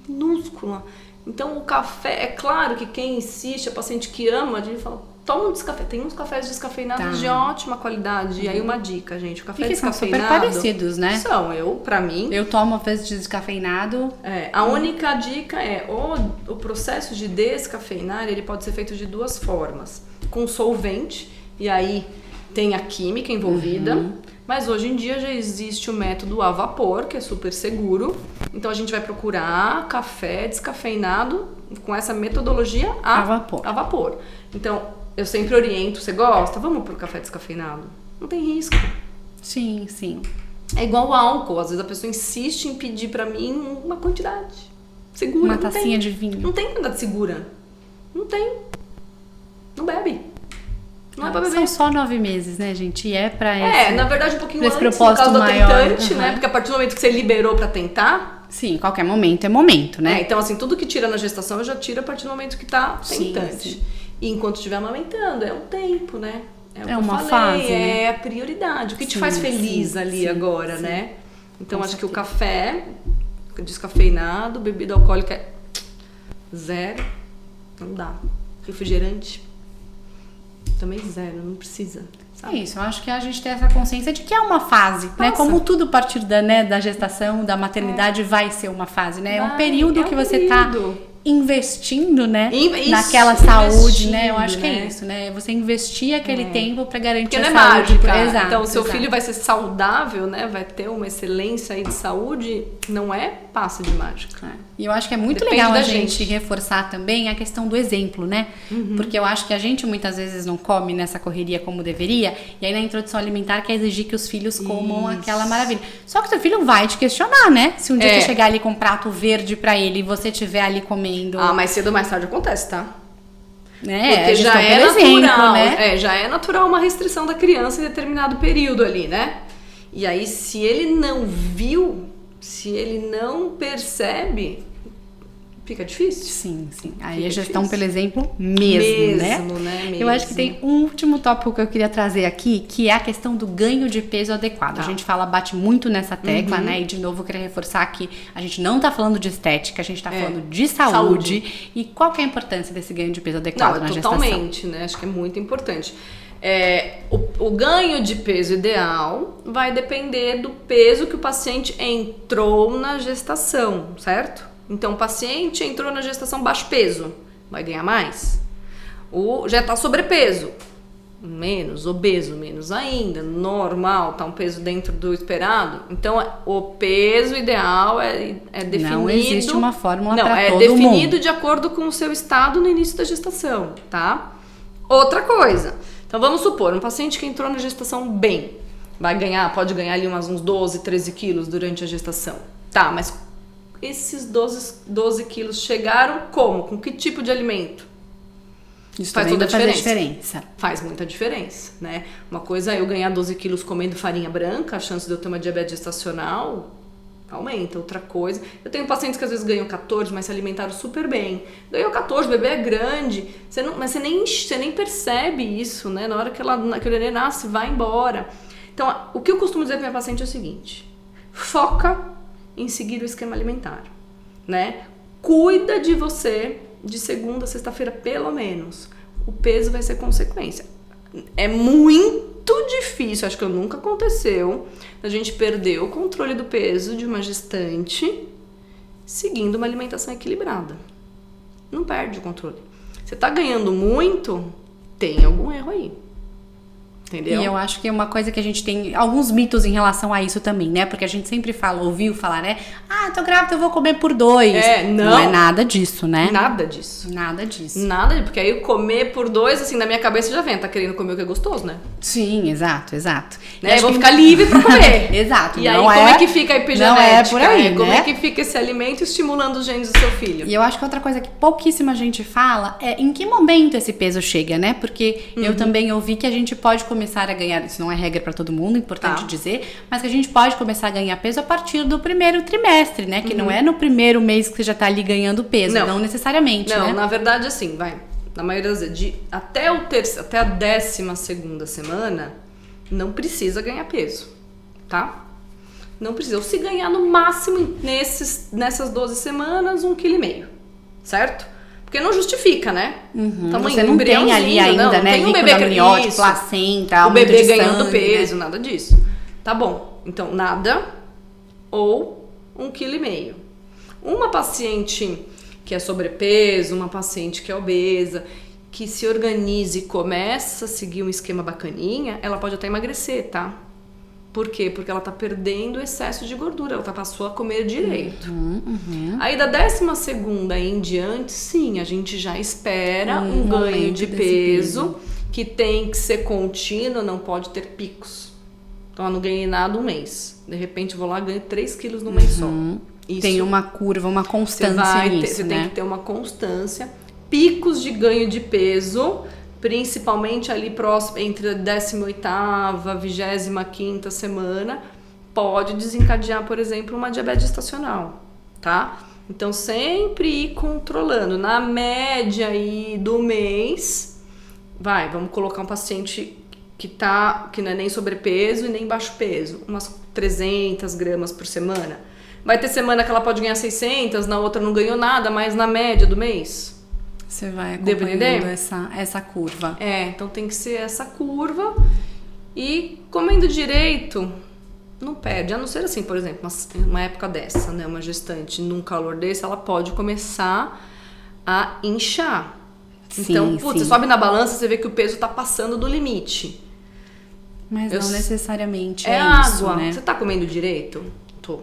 [SPEAKER 2] minúscula. Então o café, é claro que quem insiste, a paciente que ama, a gente fala, toma um descafé. Tem uns cafés descafeinados de ótima qualidade. E aí uma dica, gente. O café descafeinado...
[SPEAKER 1] são super parecidos, né?
[SPEAKER 2] Pra mim...
[SPEAKER 1] Eu tomo às vezes descafeinado.
[SPEAKER 2] A única dica é o processo de descafeinar, ele pode ser feito de 2 formas. Com solvente, e aí tem a química envolvida. Mas hoje em dia já existe o método a vapor, que é super seguro. Então a gente vai procurar café descafeinado com essa metodologia a vapor. Então... eu sempre oriento, você gosta? Vamos pro café descafeinado. Não tem risco.
[SPEAKER 1] Sim.
[SPEAKER 2] É igual o álcool. Às vezes a pessoa insiste em pedir pra mim uma quantidade segura.
[SPEAKER 1] Uma tacinha de vinho.
[SPEAKER 2] Não tem quantidade segura. Não tem. Não bebe. Não é pra beber.
[SPEAKER 1] São só 9 meses, né, gente? E é pra
[SPEAKER 2] na verdade um pouquinho antes,
[SPEAKER 1] propósito
[SPEAKER 2] por causa
[SPEAKER 1] maior,
[SPEAKER 2] do tentante, né? Porque a partir do momento que você liberou pra tentar...
[SPEAKER 1] Sim, qualquer momento é momento, né?
[SPEAKER 2] Então assim, tudo que tira na gestação eu já tiro a partir do momento que tá tentante.
[SPEAKER 1] Sim.
[SPEAKER 2] E enquanto estiver amamentando, é um tempo, né?
[SPEAKER 1] É uma fase, né?
[SPEAKER 2] É a prioridade. O que te faz feliz ali agora, né? Então, acho que o café descafeinado, bebida alcoólica é 0. Não dá. Refrigerante também 0, não precisa. Sabe?
[SPEAKER 1] É isso, eu acho que a gente tem essa consciência de que é uma fase, né? Como tudo a partir da gestação, da maternidade vai ser uma fase, né? É um período que você tá investindo, né?
[SPEAKER 2] Isso,
[SPEAKER 1] naquela saúde, né? Eu
[SPEAKER 2] investindo,
[SPEAKER 1] acho que
[SPEAKER 2] né?
[SPEAKER 1] é isso, né? Você investir aquele tempo para garantir
[SPEAKER 2] Porque
[SPEAKER 1] a
[SPEAKER 2] não é
[SPEAKER 1] saúde.
[SPEAKER 2] mágica.
[SPEAKER 1] Exato,
[SPEAKER 2] Então, o seu
[SPEAKER 1] exato.
[SPEAKER 2] filho vai ser saudável, né? Vai ter uma excelência aí de saúde, não é passe de mágica.
[SPEAKER 1] E eu acho que é muito
[SPEAKER 2] Depende
[SPEAKER 1] legal
[SPEAKER 2] da
[SPEAKER 1] a gente
[SPEAKER 2] gente.
[SPEAKER 1] reforçar também a questão do exemplo, né? Porque eu acho que a gente muitas vezes não come nessa correria como deveria, e aí na introdução alimentar quer exigir que os filhos comam aquela maravilha. Só que o seu filho vai te questionar, né? Se um dia você chegar ali com um prato verde pra ele e você estiver ali comendo...
[SPEAKER 2] Ah, mais cedo ou mais tarde acontece, tá?
[SPEAKER 1] né?
[SPEAKER 2] Porque
[SPEAKER 1] A
[SPEAKER 2] já
[SPEAKER 1] gestão
[SPEAKER 2] é
[SPEAKER 1] pelo
[SPEAKER 2] natural,
[SPEAKER 1] exemplo, né?
[SPEAKER 2] já é natural uma restrição da criança em determinado período ali, né? E aí, se ele não viu, se ele não percebe, fica difícil.
[SPEAKER 1] Sim, sim. Aí
[SPEAKER 2] Fica
[SPEAKER 1] a gestão
[SPEAKER 2] difícil.
[SPEAKER 1] pelo exemplo mesmo, né? Eu acho que tem um último tópico que eu queria trazer aqui, que é a questão do ganho de peso adequado.
[SPEAKER 2] Tá.
[SPEAKER 1] A gente bate muito nessa tecla, né? E de novo eu queria reforçar que a gente não tá falando de estética, a gente tá falando de saúde. E qual que é a importância desse ganho de peso adequado na gestação?
[SPEAKER 2] Totalmente, né? Acho que é muito importante. O ganho de peso ideal vai depender do peso que o paciente entrou na gestação, certo? Então, o paciente entrou na gestação baixo peso, vai ganhar mais. Já está sobrepeso, menos, obeso, menos ainda, normal, tá um peso dentro do esperado. Então, o peso ideal é definido...
[SPEAKER 1] Não existe uma fórmula para todo mundo.
[SPEAKER 2] Não, é definido de acordo com o seu estado no início da gestação, tá? Outra coisa, então vamos supor, um paciente que entrou na gestação bem, pode ganhar ali uns 12, 13 quilos durante a gestação. Tá, mas esses 12 quilos chegaram como? Com que tipo de alimento?
[SPEAKER 1] Isso
[SPEAKER 2] faz
[SPEAKER 1] também
[SPEAKER 2] toda a
[SPEAKER 1] vai fazer
[SPEAKER 2] diferença.
[SPEAKER 1] diferença.
[SPEAKER 2] Faz muita diferença, né? Uma coisa é eu ganhar 12 quilos comendo farinha branca, a chance de eu ter uma diabetes gestacional aumenta. Outra coisa, eu tenho pacientes que às vezes ganham 14, mas se alimentaram super bem. Ganhou 14, o bebê é grande, mas você nem percebe isso, né? Na hora que o neném nasce, vai embora. Então, o que eu costumo dizer para minha paciente é o seguinte: foca em seguir o esquema alimentar, né? Cuida de você de segunda a sexta-feira, pelo menos. O peso vai ser consequência. É muito difícil, acho que nunca aconteceu, a gente perder o controle do peso de uma gestante seguindo uma alimentação equilibrada. Não perde o controle. Você tá ganhando muito, tem algum erro aí. Entendeu?
[SPEAKER 1] E eu acho que é uma coisa que a gente tem alguns mitos em relação a isso também, né? Porque a gente sempre ouviu falar, né? Ah, tô grávida, eu vou comer por 2. Não é nada disso, né?
[SPEAKER 2] Nada disso.
[SPEAKER 1] Nada disso.
[SPEAKER 2] Nada, porque aí comer por 2, assim, na minha cabeça já vem, tá querendo comer o que é gostoso, né?
[SPEAKER 1] Sim, exato.
[SPEAKER 2] Né? Eu vou ficar livre pra comer.
[SPEAKER 1] Exato.
[SPEAKER 2] E aí, como é que fica a epigenética?
[SPEAKER 1] Não é por aí,
[SPEAKER 2] Como
[SPEAKER 1] né?
[SPEAKER 2] é que fica esse alimento estimulando os genes do seu filho?
[SPEAKER 1] E eu acho que outra coisa que pouquíssima gente fala é em que momento esse peso chega, né? Porque eu também ouvi que a gente pode começar a ganhar, isso não é regra pra todo mundo, importante dizer, mas que a gente pode começar a ganhar peso a partir do primeiro trimestre, né? Que não é no primeiro mês que você já tá ali ganhando peso, não necessariamente,
[SPEAKER 2] Não,
[SPEAKER 1] né?
[SPEAKER 2] na verdade, assim, na maioria das vezes, até a 12ª semana, não precisa ganhar peso, tá? Não precisa. Ou se ganhar no máximo nessas 12 semanas, 1,5 kg, certo? Porque não justifica, né?
[SPEAKER 1] Você não tem ali ainda, né?
[SPEAKER 2] Tem um
[SPEAKER 1] líquido
[SPEAKER 2] bebê
[SPEAKER 1] amniótico, placenta,
[SPEAKER 2] o bebê ganhando
[SPEAKER 1] sangue,
[SPEAKER 2] peso,
[SPEAKER 1] né?
[SPEAKER 2] nada disso. Tá bom. Então, nada ou 1,5 kg. Uma paciente que é sobrepeso, uma paciente que é obesa, que se organize e começa a seguir um esquema bacaninha, ela pode até emagrecer, tá? Por quê? Porque ela tá perdendo excesso de gordura, ela passou a comer direito. Aí da 12ª em diante, sim, a gente já espera um ganho de peso que tem que ser contínuo, não pode ter picos. Então eu não ganhei nada um mês. De repente eu vou lá e ganho 3 quilos no mês só. Isso,
[SPEAKER 1] tem uma curva, uma constância nisso,
[SPEAKER 2] você
[SPEAKER 1] né?
[SPEAKER 2] tem que ter uma constância. Picos de ganho de peso, principalmente ali próximo, entre a 18ª, 25ª semana, pode desencadear, por exemplo, uma diabetes gestacional, tá? Então, sempre ir controlando. Na média aí do mês, vamos colocar um paciente que não é nem sobrepeso e nem baixo peso, umas 300 gramas por semana. Vai ter semana que ela pode ganhar 600, na outra não ganhou nada, mas na média do mês...
[SPEAKER 1] Você vai acompanhando essa curva.
[SPEAKER 2] Então tem que ser essa curva. E comendo direito, não perde. A não ser assim, por exemplo, uma época dessa, né? Uma gestante num calor desse, ela pode começar a inchar.
[SPEAKER 1] Sim,
[SPEAKER 2] Então, putz,
[SPEAKER 1] sim.
[SPEAKER 2] você sobe na balança, você vê que o peso tá passando do limite.
[SPEAKER 1] Mas não necessariamente
[SPEAKER 2] é
[SPEAKER 1] isso,
[SPEAKER 2] água.
[SPEAKER 1] né?
[SPEAKER 2] Você tá comendo direito? Tô.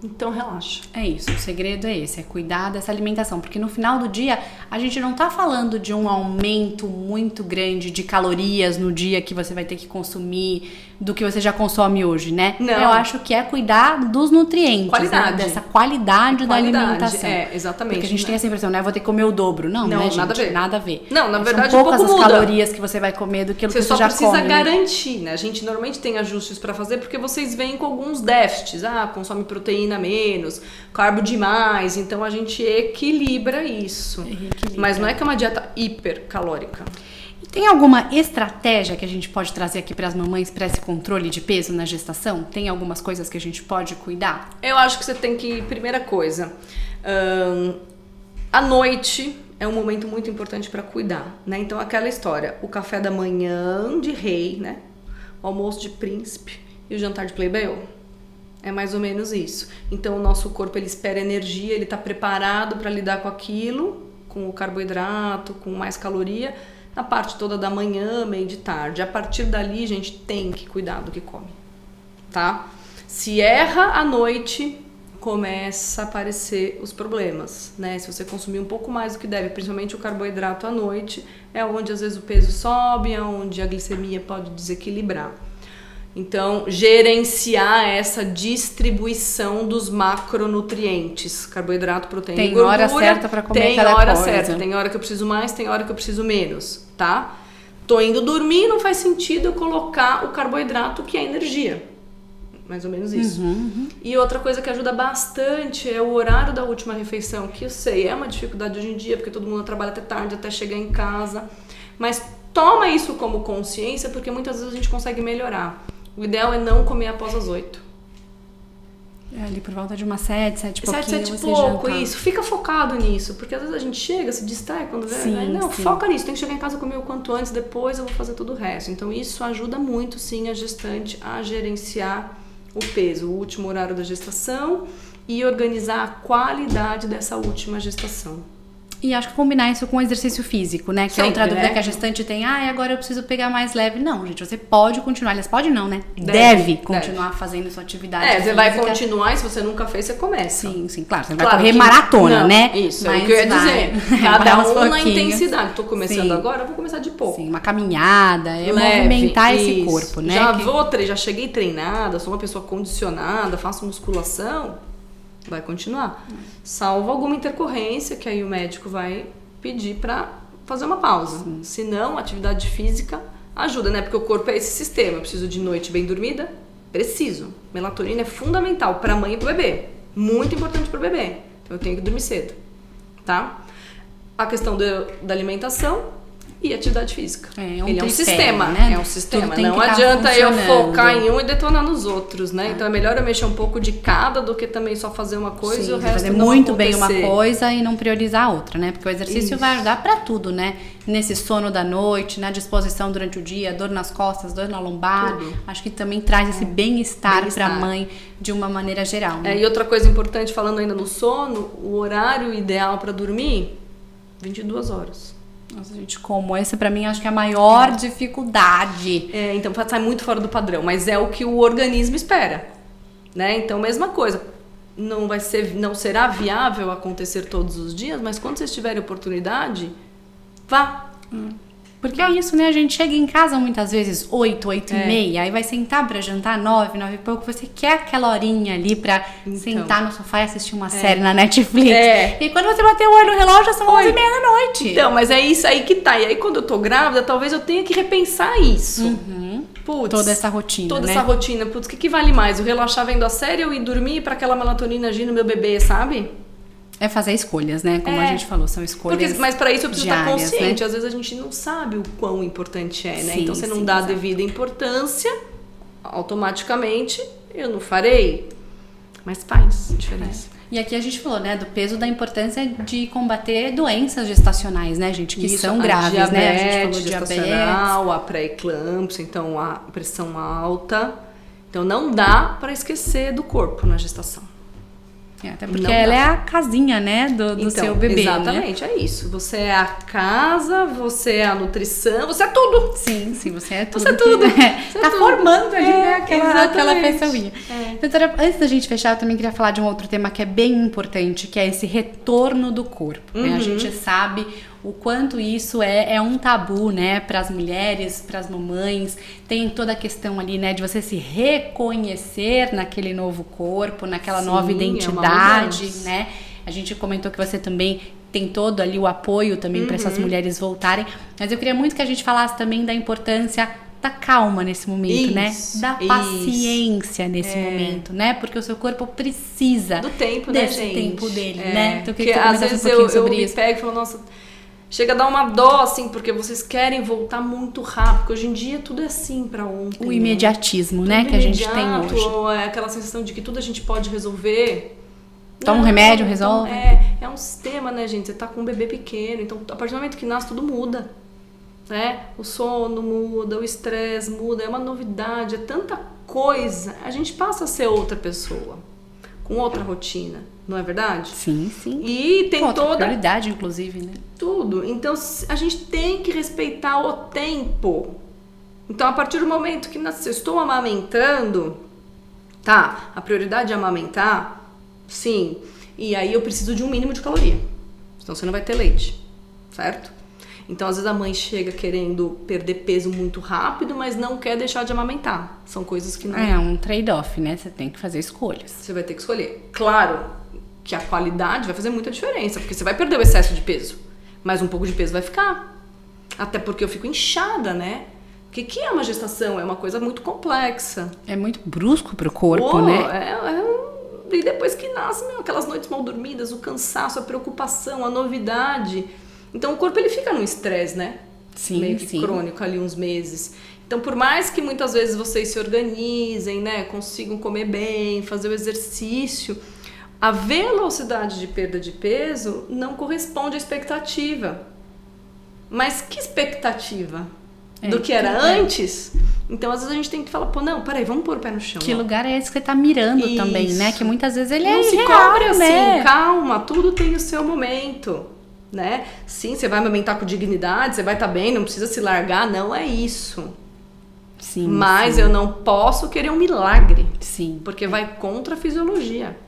[SPEAKER 2] Então relaxa.
[SPEAKER 1] É isso, o segredo é esse, é cuidar dessa alimentação, porque no final do dia a gente não tá falando de um aumento muito grande de calorias no dia que você vai ter que consumir do que você já consome hoje, né?
[SPEAKER 2] Não.
[SPEAKER 1] Eu acho que é cuidar dos nutrientes,
[SPEAKER 2] Qualidade.
[SPEAKER 1] né? Dessa qualidade da alimentação.
[SPEAKER 2] É, exatamente.
[SPEAKER 1] Porque a gente tem essa impressão, né? Vou ter que comer o dobro. Não,
[SPEAKER 2] Não,
[SPEAKER 1] né, gente?
[SPEAKER 2] nada a ver.
[SPEAKER 1] Nada a ver.
[SPEAKER 2] Não, na verdade,
[SPEAKER 1] são poucas
[SPEAKER 2] pouco
[SPEAKER 1] as
[SPEAKER 2] muda.
[SPEAKER 1] calorias que você vai comer do que
[SPEAKER 2] Você
[SPEAKER 1] você
[SPEAKER 2] só
[SPEAKER 1] já
[SPEAKER 2] precisa
[SPEAKER 1] come, né?
[SPEAKER 2] garantir, né? A gente normalmente tem ajustes pra fazer porque vocês vêm com alguns déficits. Consome proteína menos, carbo demais. Então a gente equilibra isso. Mas não é que é uma dieta hipercalórica.
[SPEAKER 1] E tem alguma estratégia que a gente pode trazer aqui para as mamães para esse controle de peso na gestação? Tem algumas coisas que a gente pode cuidar?
[SPEAKER 2] Eu acho que você tem que, primeira coisa, à noite é um momento muito importante para cuidar, né? Então aquela história, o café da manhã de rei, né? O almoço de príncipe e o jantar de plebeu. É mais ou menos isso. Então o nosso corpo ele espera energia, ele está preparado para lidar com aquilo, com o carboidrato, com mais caloria, na parte toda da manhã, meio de tarde. A partir dali a gente tem que cuidar do que come, tá? Se erra à noite, começa a aparecer os problemas, né? Se você consumir um pouco mais do que deve, principalmente o carboidrato à noite, é onde às vezes o peso sobe, é onde a glicemia pode desequilibrar. Então, gerenciar essa distribuição dos macronutrientes, carboidrato, proteína e gordura.
[SPEAKER 1] Tem hora certa para comer
[SPEAKER 2] tem
[SPEAKER 1] cada
[SPEAKER 2] hora
[SPEAKER 1] coisa.
[SPEAKER 2] certa, tem hora que eu preciso mais, tem hora que eu preciso menos, tá? Tô indo dormir, não faz sentido eu colocar o carboidrato que é energia. Mais ou menos isso. E outra coisa que ajuda bastante é o horário da última refeição, que eu sei, é uma dificuldade hoje em dia, porque todo mundo trabalha até tarde, até chegar em casa. Mas toma isso como consciência, porque muitas vezes a gente consegue melhorar. O ideal é não comer após as 8.
[SPEAKER 1] É ali por volta de umas 7 e pouquinho
[SPEAKER 2] 7 e
[SPEAKER 1] você
[SPEAKER 2] pouco,
[SPEAKER 1] janta.
[SPEAKER 2] isso. Fica focado nisso, porque às vezes a gente chega, se distrai quando vê.
[SPEAKER 1] Sim,
[SPEAKER 2] Não,
[SPEAKER 1] sim.
[SPEAKER 2] foca nisso. Tem que chegar em casa, comer o quanto antes, depois eu vou fazer tudo o resto. Então isso ajuda muito, sim, a gestante a gerenciar o peso, o último horário da gestação e organizar a qualidade dessa última gestação.
[SPEAKER 1] E acho que combinar isso com o exercício físico, né? Que
[SPEAKER 2] Sempre,
[SPEAKER 1] é outra dúvida
[SPEAKER 2] né?
[SPEAKER 1] que a gestante tem. Agora eu preciso pegar mais leve. Não, gente, você pode continuar. Aliás, pode não, né? Deve continuar fazendo sua atividade
[SPEAKER 2] Você
[SPEAKER 1] física.
[SPEAKER 2] vai continuar e se você nunca fez, você começa.
[SPEAKER 1] Sim, sim, claro. Você não
[SPEAKER 2] Claro
[SPEAKER 1] vai correr
[SPEAKER 2] que-
[SPEAKER 1] maratona,
[SPEAKER 2] não,
[SPEAKER 1] né?
[SPEAKER 2] Isso, é
[SPEAKER 1] Mas
[SPEAKER 2] o que eu ia
[SPEAKER 1] vai.
[SPEAKER 2] dizer.
[SPEAKER 1] Vai
[SPEAKER 2] Cada
[SPEAKER 1] aos
[SPEAKER 2] um na
[SPEAKER 1] pouquinhos.
[SPEAKER 2] intensidade. Tô começando
[SPEAKER 1] Sim.
[SPEAKER 2] agora, eu vou começar de pouco.
[SPEAKER 1] Sim, uma caminhada, é
[SPEAKER 2] Leve,
[SPEAKER 1] movimentar esse
[SPEAKER 2] isso.
[SPEAKER 1] corpo, né?
[SPEAKER 2] Já cheguei treinada, sou uma pessoa condicionada, faço musculação, vai continuar. Salvo alguma intercorrência, que aí o médico vai pedir pra fazer uma pausa. Se não, atividade física ajuda, né? Porque o corpo é esse sistema. Eu preciso de noite bem dormida? Preciso. Melatonina é fundamental pra mãe e pro bebê. Muito importante pro bebê. Então eu tenho que dormir cedo, tá? A questão da alimentação e atividade física. Ele é um
[SPEAKER 1] tripé,
[SPEAKER 2] sistema,
[SPEAKER 1] né?
[SPEAKER 2] é um sistema.
[SPEAKER 1] Tudo tem
[SPEAKER 2] Não
[SPEAKER 1] que tá
[SPEAKER 2] adianta eu
[SPEAKER 1] funcionando.
[SPEAKER 2] focar em um e detonar nos outros, né? Então é melhor eu mexer um pouco de cada do que também só fazer uma coisa
[SPEAKER 1] Sim,
[SPEAKER 2] e o resto
[SPEAKER 1] fazer
[SPEAKER 2] não
[SPEAKER 1] muito
[SPEAKER 2] acontecer.
[SPEAKER 1] bem uma coisa e não priorizar a outra, né? Porque o exercício
[SPEAKER 2] Isso.
[SPEAKER 1] vai ajudar pra tudo, né? Nesse sono da noite, na disposição durante o dia, dor nas costas, dor na lombar.
[SPEAKER 2] Tudo.
[SPEAKER 1] Acho que também traz esse bem-estar
[SPEAKER 2] Bem-estar.
[SPEAKER 1] pra mãe de uma maneira geral, né?
[SPEAKER 2] E outra coisa importante, falando ainda no sono, o horário ideal para dormir, 22 horas.
[SPEAKER 1] Nossa, gente, como essa pra mim acho que é a maior dificuldade.
[SPEAKER 2] Então sai muito fora do padrão, mas é o que o organismo espera, né? Então, mesma coisa. Não será viável acontecer todos os dias, mas quando vocês tiverem oportunidade, vá.
[SPEAKER 1] Porque é isso, né? A gente chega em casa muitas vezes 8 e
[SPEAKER 2] É.
[SPEAKER 1] meia, aí vai sentar pra jantar 9 e pouco, você quer aquela horinha ali pra sentar no sofá e assistir uma série na Netflix. E quando você bater o olho no relógio, já são 11 e meia da noite.
[SPEAKER 2] Então, mas é isso aí que tá. E aí, quando eu tô grávida, talvez eu tenha que repensar isso. Putz,
[SPEAKER 1] Toda essa rotina,
[SPEAKER 2] Toda
[SPEAKER 1] né?
[SPEAKER 2] essa rotina. Putz, o que vale mais? Eu relaxar vendo a série ou ir dormir pra aquela melatonina agir no meu bebê, sabe?
[SPEAKER 1] É fazer escolhas, né? Como a gente falou, são escolhas.
[SPEAKER 2] Mas pra isso eu preciso estar
[SPEAKER 1] diárias,
[SPEAKER 2] consciente.
[SPEAKER 1] né?
[SPEAKER 2] Às vezes a gente não sabe o quão importante é, né?
[SPEAKER 1] Sim,
[SPEAKER 2] Então você não
[SPEAKER 1] sim,
[SPEAKER 2] dá a
[SPEAKER 1] exato.
[SPEAKER 2] devida importância, automaticamente eu não farei. Mas faz diferença.
[SPEAKER 1] E aqui a gente falou, né, do peso da importância de combater doenças gestacionais, né, gente, que
[SPEAKER 2] Isso,
[SPEAKER 1] são
[SPEAKER 2] a
[SPEAKER 1] graves, né? A gente falou
[SPEAKER 2] diabetes
[SPEAKER 1] de diabetes.
[SPEAKER 2] gestacional, a pré-eclâmpsia, então a pressão alta. Então não dá pra esquecer do corpo na gestação.
[SPEAKER 1] Até porque ela é a casinha, né, do
[SPEAKER 2] então,
[SPEAKER 1] seu bebê,
[SPEAKER 2] exatamente,
[SPEAKER 1] né?
[SPEAKER 2] é isso. Você é a casa, você é a nutrição, você é tudo.
[SPEAKER 1] Sim, você é tudo.
[SPEAKER 2] Você é tudo.
[SPEAKER 1] Você tá formando ali, né, aquela
[SPEAKER 2] exatamente.
[SPEAKER 1] pessoinha. Doutora, antes da gente fechar, eu também queria falar de um outro tema que é bem importante, que é esse retorno do corpo. Né? A gente sabe o quanto isso é um tabu, né, para as mulheres, para as mamães. Tem toda a questão ali, né, de você se reconhecer naquele novo corpo, naquela nova identidade, né? A gente comentou que você também tem todo ali o apoio também para essas mulheres voltarem. Mas eu queria muito que a gente falasse também da importância da calma nesse momento, né? Da paciência nesse momento, né? Porque o seu corpo precisa
[SPEAKER 2] do tempo,
[SPEAKER 1] desse
[SPEAKER 2] né, gente?
[SPEAKER 1] tempo dele, né? Então eu queria
[SPEAKER 2] que
[SPEAKER 1] que
[SPEAKER 2] às
[SPEAKER 1] você
[SPEAKER 2] vezes
[SPEAKER 1] comentasse um pouquinho sobre
[SPEAKER 2] eu
[SPEAKER 1] isso.
[SPEAKER 2] me pego e falo, nossa, chega a dar uma dó, assim, porque vocês querem voltar muito rápido, porque hoje em dia tudo é assim pra ontem.
[SPEAKER 1] O imediatismo, né? Que a gente tem hoje.
[SPEAKER 2] É aquela sensação de que tudo a gente pode resolver.
[SPEAKER 1] Toma um remédio, resolve.
[SPEAKER 2] É um sistema, né, gente? Você tá com um bebê pequeno, então a partir do momento que nasce, tudo muda. Né? O sono muda, o estresse muda, é uma novidade, é tanta coisa. A gente passa a ser outra pessoa, com outra rotina, não é verdade?
[SPEAKER 1] Sim.
[SPEAKER 2] E tem
[SPEAKER 1] outra prioridade, inclusive, né?
[SPEAKER 2] Tudo. Então a gente tem que respeitar o tempo. Então, a partir do momento que eu estou amamentando, tá, a prioridade é amamentar, sim. E aí eu preciso de um mínimo de caloria, senão você não vai ter leite, certo? Então, às vezes a mãe chega querendo perder peso muito rápido, mas não quer deixar de amamentar. São coisas que não...
[SPEAKER 1] É um trade-off, né? Você tem que fazer escolhas.
[SPEAKER 2] Você vai ter que escolher. Claro que a qualidade vai fazer muita diferença, porque você vai perder o excesso de peso, mas um pouco de peso vai ficar. Até porque eu fico inchada, né? O que é uma gestação? É uma coisa muito complexa.
[SPEAKER 1] É muito brusco pro corpo, né?
[SPEAKER 2] E depois que nasce, aquelas noites mal dormidas, o cansaço, a preocupação, a novidade... Então o corpo ele fica num estresse, né?
[SPEAKER 1] Sim,
[SPEAKER 2] meio que crônico ali uns meses. Então por mais que muitas vezes vocês se organizem, né, consigam comer bem, fazer o exercício, a velocidade de perda de peso não corresponde à expectativa. Mas que expectativa? Do que era antes? Então às vezes a gente tem que falar, pô, não, peraí, vamos pôr o pé no chão.
[SPEAKER 1] Que lugar é esse que você tá mirando também, né? Que muitas vezes ele
[SPEAKER 2] não
[SPEAKER 1] é
[SPEAKER 2] se
[SPEAKER 1] irreal,
[SPEAKER 2] cobre assim,
[SPEAKER 1] né?
[SPEAKER 2] calma, tudo tem o seu momento. Né? Sim, você vai amamentar com dignidade, você vai estar bem, não precisa se largar, não é isso.
[SPEAKER 1] Sim.
[SPEAKER 2] Mas eu não posso querer um milagre.
[SPEAKER 1] Sim.
[SPEAKER 2] Porque vai contra a fisiologia.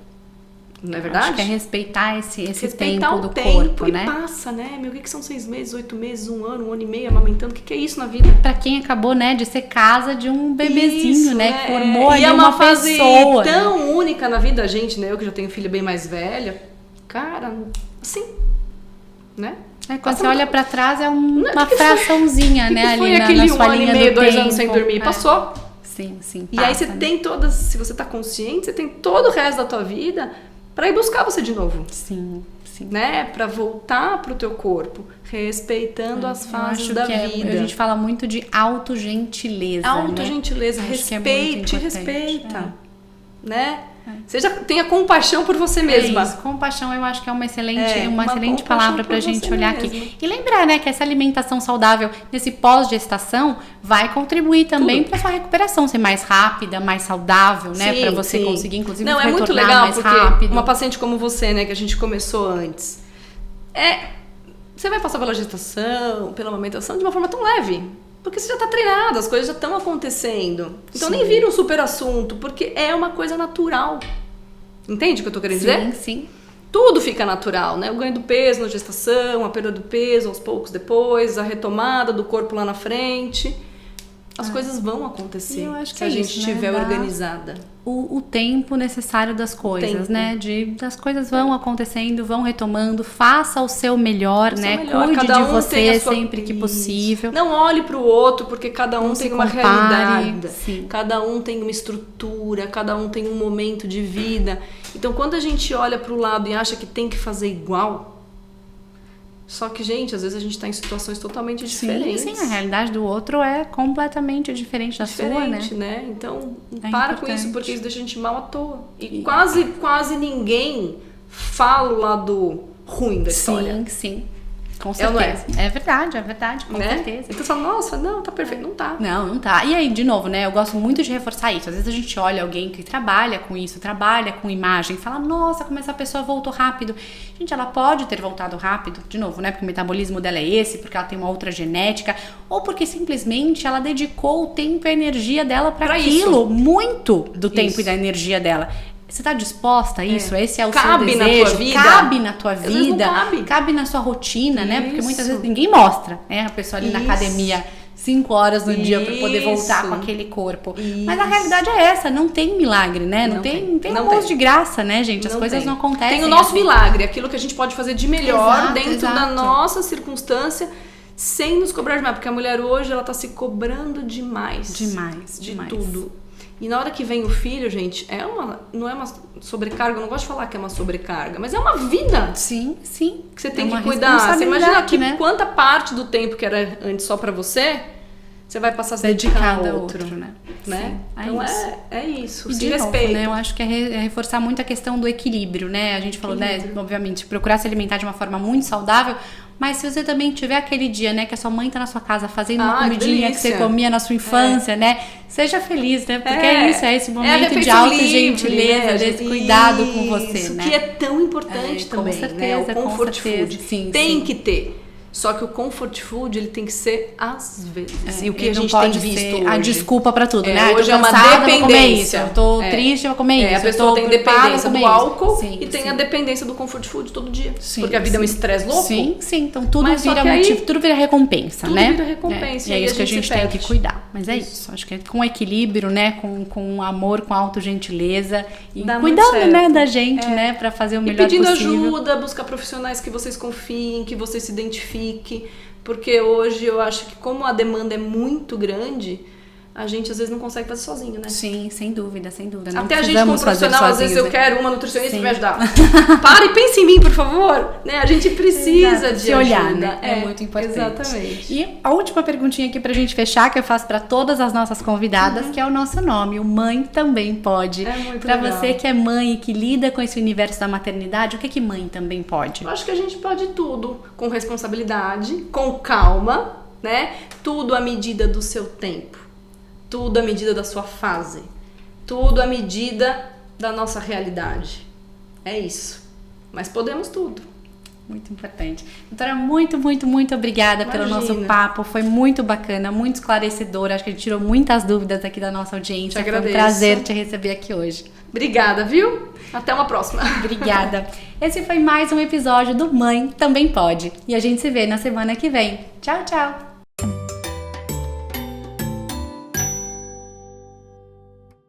[SPEAKER 2] Não é verdade?
[SPEAKER 1] Acho que é respeitar esse
[SPEAKER 2] respeitar
[SPEAKER 1] tempo
[SPEAKER 2] o
[SPEAKER 1] do
[SPEAKER 2] tempo
[SPEAKER 1] corpo,
[SPEAKER 2] e
[SPEAKER 1] né?
[SPEAKER 2] passa, né? O que são 6 meses, 8 meses, 1 ano, 1 ano e meio amamentando? O que é isso na vida?
[SPEAKER 1] Pra quem acabou, né, de ser casa de um bebezinho,
[SPEAKER 2] isso,
[SPEAKER 1] né? Que formou ali
[SPEAKER 2] e é uma
[SPEAKER 1] fase
[SPEAKER 2] pessoa,
[SPEAKER 1] né?
[SPEAKER 2] tão única na vida da gente, né? Eu que já tenho filha bem mais velha. Cara, assim, né?
[SPEAKER 1] Quando você olha pra trás é uma fraçãozinha, né?
[SPEAKER 2] Foi
[SPEAKER 1] ali
[SPEAKER 2] aquele
[SPEAKER 1] na sua
[SPEAKER 2] 1 ano e
[SPEAKER 1] linha
[SPEAKER 2] meio,
[SPEAKER 1] do
[SPEAKER 2] 2
[SPEAKER 1] tempo.
[SPEAKER 2] anos sem dormir, passou.
[SPEAKER 1] Sim.
[SPEAKER 2] E
[SPEAKER 1] passa,
[SPEAKER 2] aí você tem todas, se você tá consciente, você tem todo o resto da tua vida pra ir buscar você de novo.
[SPEAKER 1] Sim.
[SPEAKER 2] Né? Pra voltar pro teu corpo, respeitando as fases da vida.
[SPEAKER 1] A gente fala muito de autogentileza.
[SPEAKER 2] Autogentileza,
[SPEAKER 1] né?
[SPEAKER 2] Te respeita. Né? Seja, tenha compaixão por você mesma.
[SPEAKER 1] Isso. Compaixão eu acho que é uma excelente palavra pra gente olhar
[SPEAKER 2] mesma.
[SPEAKER 1] aqui. E lembrar, né, que essa alimentação saudável nesse pós-gestação vai contribuir também pra sua recuperação ser mais rápida, mais saudável, né? Pra você conseguir, inclusive,
[SPEAKER 2] Não,
[SPEAKER 1] retornar
[SPEAKER 2] é muito legal
[SPEAKER 1] mais
[SPEAKER 2] porque
[SPEAKER 1] rápido.
[SPEAKER 2] uma paciente como você, né, que a gente começou antes, você vai passar pela gestação, pela amamentação de uma forma tão leve. Porque você já tá treinada, as coisas já estão acontecendo. Então nem vira um super assunto, porque é uma coisa natural. Entende o que eu tô querendo dizer?
[SPEAKER 1] Sim.
[SPEAKER 2] Tudo fica natural, né? O ganho do peso na gestação, a perda do peso aos poucos depois, a retomada do corpo lá na frente. As coisas vão acontecer se a gente estiver organizada.
[SPEAKER 1] O tempo necessário das coisas, né? Das coisas vão acontecendo, vão retomando. Faça o seu melhor, né? Cuide de você sempre que possível.
[SPEAKER 2] Não olhe para o outro, porque cada um tem uma realidade.
[SPEAKER 1] Sim.
[SPEAKER 2] Cada um tem uma estrutura, cada um tem um momento de vida. Então, quando a gente olha para o lado e acha que tem que fazer igual... Só que, gente, às vezes a gente tá em situações totalmente diferentes.
[SPEAKER 1] Sim, a realidade do outro é completamente diferente da sua,
[SPEAKER 2] né? Então, para com isso, porque isso deixa a gente mal à toa. E quase ninguém fala o lado ruim da história.
[SPEAKER 1] Sim. Com
[SPEAKER 2] É ou não é?
[SPEAKER 1] certeza. É verdade, com certeza.
[SPEAKER 2] Então você fala, nossa, não, tá perfeito. Não tá.
[SPEAKER 1] Não tá. E aí, de novo, né? Eu gosto muito de reforçar isso. Às vezes a gente olha alguém que trabalha com isso, trabalha com imagem, e fala, nossa, como essa pessoa voltou rápido. Gente, ela pode ter voltado rápido, de novo, né? Porque o metabolismo dela é esse, porque ela tem uma outra genética, ou porque simplesmente ela dedicou o tempo e a energia dela para aquilo.
[SPEAKER 2] Isso.
[SPEAKER 1] Muito do tempo
[SPEAKER 2] Isso.
[SPEAKER 1] e da energia dela. Você tá disposta a isso? Esse é o
[SPEAKER 2] Cabe
[SPEAKER 1] seu
[SPEAKER 2] na
[SPEAKER 1] desejo?
[SPEAKER 2] tua vida?
[SPEAKER 1] Cabe na tua
[SPEAKER 2] Às vezes não
[SPEAKER 1] vida?
[SPEAKER 2] cabe.
[SPEAKER 1] Cabe na sua rotina, né? Porque muitas
[SPEAKER 2] Isso.
[SPEAKER 1] vezes ninguém mostra, né? A pessoa ali na
[SPEAKER 2] Isso.
[SPEAKER 1] academia 5 horas no dia para poder voltar
[SPEAKER 2] Isso.
[SPEAKER 1] com aquele corpo.
[SPEAKER 2] Isso.
[SPEAKER 1] Mas a realidade é essa, não tem milagre, né? Não tem
[SPEAKER 2] Não
[SPEAKER 1] almoço
[SPEAKER 2] tem.
[SPEAKER 1] de graça, né, gente? As
[SPEAKER 2] Não
[SPEAKER 1] coisas
[SPEAKER 2] tem.
[SPEAKER 1] não acontecem.
[SPEAKER 2] Tem o nosso
[SPEAKER 1] assim.
[SPEAKER 2] milagre, aquilo que a gente pode fazer de melhor
[SPEAKER 1] Exato,
[SPEAKER 2] dentro da
[SPEAKER 1] exato.
[SPEAKER 2] nossa circunstância, sem nos cobrar demais. Porque a mulher hoje, ela tá se cobrando demais.
[SPEAKER 1] Demais,
[SPEAKER 2] De
[SPEAKER 1] demais.
[SPEAKER 2] tudo. E na hora que vem o filho, gente, não é uma sobrecarga, eu não gosto de falar que é uma sobrecarga, mas é uma vida
[SPEAKER 1] Sim.
[SPEAKER 2] que você tem
[SPEAKER 1] É uma
[SPEAKER 2] que cuidar. Você imagina
[SPEAKER 1] responsabilidade,
[SPEAKER 2] que
[SPEAKER 1] né?
[SPEAKER 2] quanta parte do tempo que era antes só pra você vai passar a se dedicar
[SPEAKER 1] Dedicada
[SPEAKER 2] a
[SPEAKER 1] a
[SPEAKER 2] outro.
[SPEAKER 1] outro, né?
[SPEAKER 2] Né?
[SPEAKER 1] Sim,
[SPEAKER 2] Então
[SPEAKER 1] isso.
[SPEAKER 2] é isso.
[SPEAKER 1] E
[SPEAKER 2] Se
[SPEAKER 1] de novo,
[SPEAKER 2] respeita.
[SPEAKER 1] né? Eu acho que é reforçar muito a questão do equilíbrio, né? A gente falou, né?
[SPEAKER 2] Equilíbrio.
[SPEAKER 1] Obviamente, procurar se alimentar de uma forma muito saudável, mas se você também tiver aquele dia, né? Que a sua mãe tá na sua casa fazendo uma
[SPEAKER 2] Ah, que
[SPEAKER 1] comidinha que você
[SPEAKER 2] delícia.
[SPEAKER 1] comia na sua infância, né? Seja feliz, né? Porque
[SPEAKER 2] É.
[SPEAKER 1] é esse
[SPEAKER 2] É a
[SPEAKER 1] momento de
[SPEAKER 2] refeição
[SPEAKER 1] alta
[SPEAKER 2] livre,
[SPEAKER 1] gentileza,
[SPEAKER 2] né,
[SPEAKER 1] desse
[SPEAKER 2] gente?
[SPEAKER 1] cuidado com você,
[SPEAKER 2] Isso
[SPEAKER 1] né?
[SPEAKER 2] que é tão importante
[SPEAKER 1] Com
[SPEAKER 2] também,
[SPEAKER 1] certeza,
[SPEAKER 2] né? O
[SPEAKER 1] com
[SPEAKER 2] comfort
[SPEAKER 1] certeza.
[SPEAKER 2] food.
[SPEAKER 1] Sim,
[SPEAKER 2] Tem
[SPEAKER 1] sim.
[SPEAKER 2] que ter. Só que o comfort food, ele tem que ser às vezes. E o que
[SPEAKER 1] Ele
[SPEAKER 2] a
[SPEAKER 1] não
[SPEAKER 2] gente tem
[SPEAKER 1] pode
[SPEAKER 2] visto
[SPEAKER 1] ser
[SPEAKER 2] hoje.
[SPEAKER 1] a desculpa pra tudo, né?
[SPEAKER 2] Hoje
[SPEAKER 1] Eu
[SPEAKER 2] é
[SPEAKER 1] tô
[SPEAKER 2] uma
[SPEAKER 1] cansada, vou comer isso.
[SPEAKER 2] dependência.
[SPEAKER 1] Eu tô triste, eu vou comer isso.
[SPEAKER 2] A
[SPEAKER 1] Eu
[SPEAKER 2] pessoa
[SPEAKER 1] tô
[SPEAKER 2] tem
[SPEAKER 1] preocupada,
[SPEAKER 2] dependência
[SPEAKER 1] eu vou
[SPEAKER 2] do
[SPEAKER 1] comer isso.
[SPEAKER 2] álcool
[SPEAKER 1] Sim,
[SPEAKER 2] e tem
[SPEAKER 1] sim.
[SPEAKER 2] a dependência do comfort food todo dia.
[SPEAKER 1] Sim,
[SPEAKER 2] Porque a vida é um estresse louco.
[SPEAKER 1] Sim, então tudo
[SPEAKER 2] Mas só
[SPEAKER 1] vira
[SPEAKER 2] que aí-
[SPEAKER 1] motivo, tudo vira recompensa,
[SPEAKER 2] Tudo
[SPEAKER 1] né?
[SPEAKER 2] vira recompensa,
[SPEAKER 1] E é
[SPEAKER 2] e
[SPEAKER 1] isso
[SPEAKER 2] a
[SPEAKER 1] que a
[SPEAKER 2] gente
[SPEAKER 1] gente
[SPEAKER 2] se
[SPEAKER 1] tem que
[SPEAKER 2] perde.
[SPEAKER 1] cuidar. Mas é isso, acho que é com equilíbrio, né? Com amor, com autogentileza e
[SPEAKER 2] Dá muito
[SPEAKER 1] cuidando,
[SPEAKER 2] certo.
[SPEAKER 1] né, da gente, né? Pra fazer o
[SPEAKER 2] E
[SPEAKER 1] melhor
[SPEAKER 2] pedindo
[SPEAKER 1] possível.
[SPEAKER 2] ajuda, buscar profissionais que vocês confiem, que vocês se identifiquem. Porque hoje eu acho que como a demanda é muito grande, a gente às vezes não consegue fazer sozinho, né?
[SPEAKER 1] Sim, sem dúvida, sem dúvida. Não
[SPEAKER 2] Até a gente como
[SPEAKER 1] precisamos fazer
[SPEAKER 2] profissional, às vezes eu
[SPEAKER 1] sozinhos, né?
[SPEAKER 2] quero uma nutricionista
[SPEAKER 1] Sim.
[SPEAKER 2] pra me ajudar. Para e pense em mim, por favor. Né? A gente precisa
[SPEAKER 1] Exato.
[SPEAKER 2] de
[SPEAKER 1] se
[SPEAKER 2] ajuda.
[SPEAKER 1] olhar, né? É muito importante.
[SPEAKER 2] Exatamente.
[SPEAKER 1] E a última perguntinha aqui pra gente fechar, que eu faço pra todas as nossas convidadas, que é o nosso nome, o Mãe Também Pode.
[SPEAKER 2] É muito
[SPEAKER 1] Pra
[SPEAKER 2] legal.
[SPEAKER 1] você que é mãe e que lida com esse universo da maternidade, o que que mãe também pode?
[SPEAKER 2] Eu acho que a gente pode tudo com responsabilidade, com calma, né? Tudo à medida do seu tempo. Tudo à medida da sua fase. Tudo à medida da nossa realidade. É isso. Mas podemos tudo.
[SPEAKER 1] Muito importante. Doutora, muito, muito, muito obrigada pelo
[SPEAKER 2] Imagina.
[SPEAKER 1] nosso papo. Foi muito bacana, muito esclarecedor. Acho que a gente tirou muitas dúvidas aqui da nossa audiência.
[SPEAKER 2] Te
[SPEAKER 1] Foi um
[SPEAKER 2] agradeço.
[SPEAKER 1] prazer te receber aqui hoje.
[SPEAKER 2] Obrigada, viu? Até uma próxima.
[SPEAKER 1] Obrigada. Esse foi mais um episódio do Mãe Também Pode. E a gente se vê na semana que vem. Tchau, tchau!